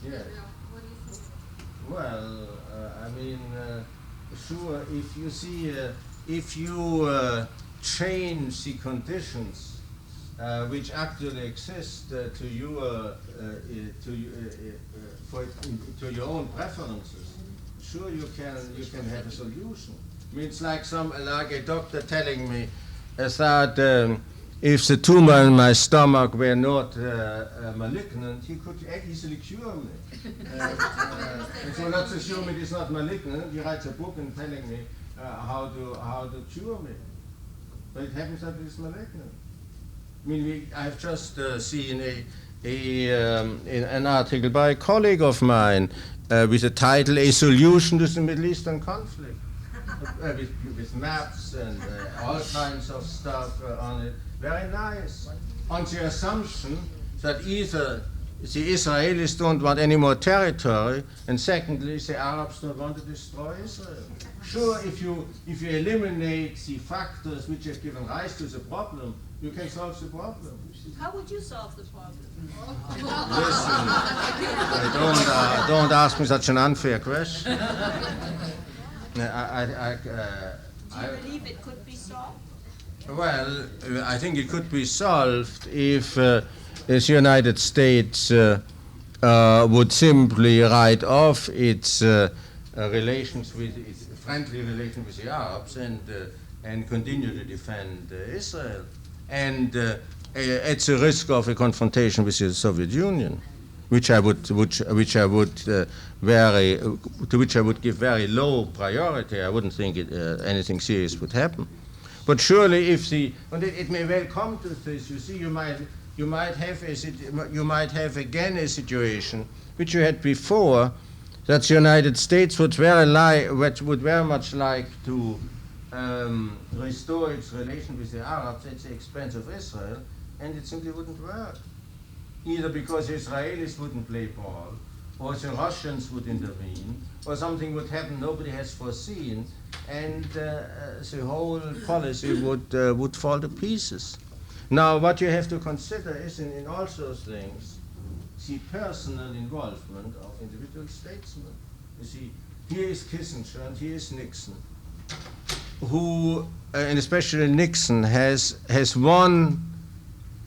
Yes. What do you think? Well, I mean, sure, if you change the conditions which actually exist to your your own preferences, sure you can have a solution. I mean, it's like a doctor telling me that if the tumor in my stomach were not malignant, he could easily cure me. And so let's assume it is not malignant. He writes a book and telling me how to cure me. But it happens that it is malignant. I mean, I've just seen an article by a colleague of mine with the title "A Solution to the Middle Eastern Conflict," with maps and all kinds of stuff on it. Very nice. On the assumption that either the Israelis don't want any more territory, and secondly, the Arabs don't want to destroy Israel. Sure, if you eliminate the factors which have given rise to the problem, you can solve the problem. How would you solve the problem? Listen, don't ask me such an unfair question. Do you believe it could be solved? Well, I think it could be solved if the United States would simply write off its relations with its friendly relations with the Arabs and continue to defend Israel, and at the risk of a confrontation with the Soviet Union. which I would give very low priority. I wouldn't think anything serious would happen. But surely, if it may well come to this. You see, you might have again a situation which you had before, that the United States would very much like to restore its relation with the Arabs at the expense of Israel, and it simply wouldn't work. Either because the Israelis wouldn't play ball, or the Russians would intervene, or something would happen nobody has foreseen, and the whole policy would fall to pieces. Now, what you have to consider is, in all those things, the personal involvement of individual statesmen. You see, here is Kissinger and here is Nixon, who, and especially Nixon, has one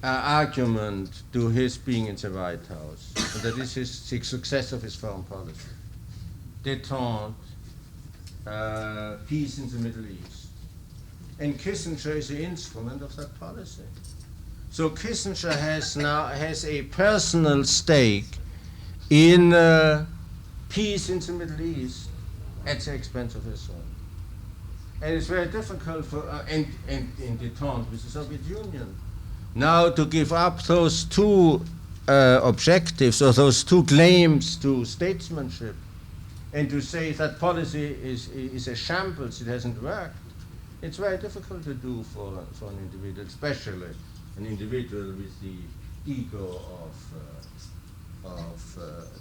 argument to his being in the White House, and that is the success of his foreign policy. Détente, peace in the Middle East. And Kissinger is the instrument of that policy. So Kissinger has a personal stake in peace in the Middle East at the expense of Israel. And it's very difficult for, and in détente with the Soviet Union, now to give up those two objectives, or those two claims to statesmanship, and to say that policy is a shambles, it hasn't worked. It's very difficult to do for an individual, especially an individual with the ego of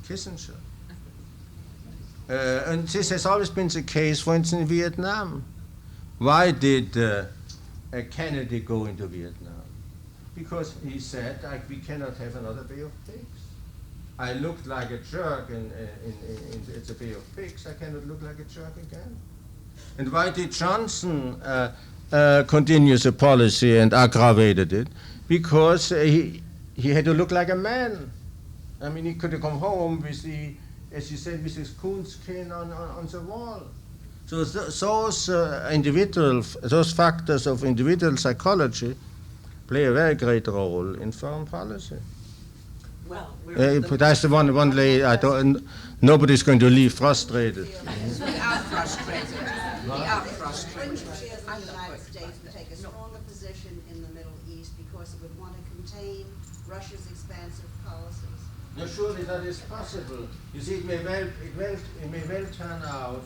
Kissinger. And this has always been the case, for instance, in Vietnam. Why did Kennedy go into Vietnam? Because he said, we cannot have another Bay of Pigs. I looked like a jerk in the Bay of Pigs. I cannot look like a jerk again. And why did Johnson continue the policy and aggravated it? Because he had to look like a man. I mean, he could have come home with as you said, with his coonskin on the wall. So those factors of individual psychology play a very great role in foreign policy. Well, that's the one lady. Nobody's going to leave frustrated. We are frustrated. We are frustrated. The United States would take a stronger position in the Middle East because it would want to contain Russia's expansive policies. No, surely that is possible. You see, it may well turn out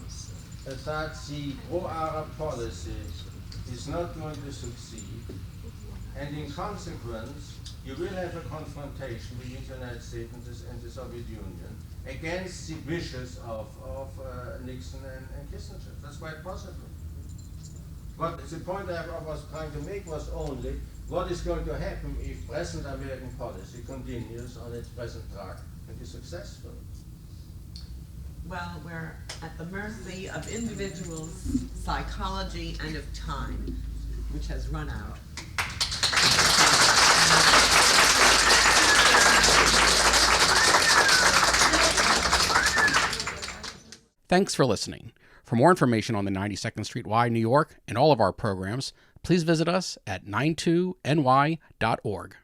that the pro-Arab policy is not going to succeed, and in consequence, you will have a confrontation between the United States and the Soviet Union against the wishes of Nixon and Kissinger. That's quite possible. But the point I was trying to make was only what is going to happen if present American policy continues on its present track and is successful. Well, we're at the mercy of individuals' psychology and of time, which has run out. Thanks for listening. For more information on the 92nd Street Y, New York, and all of our programs, please visit us at 92ny.org.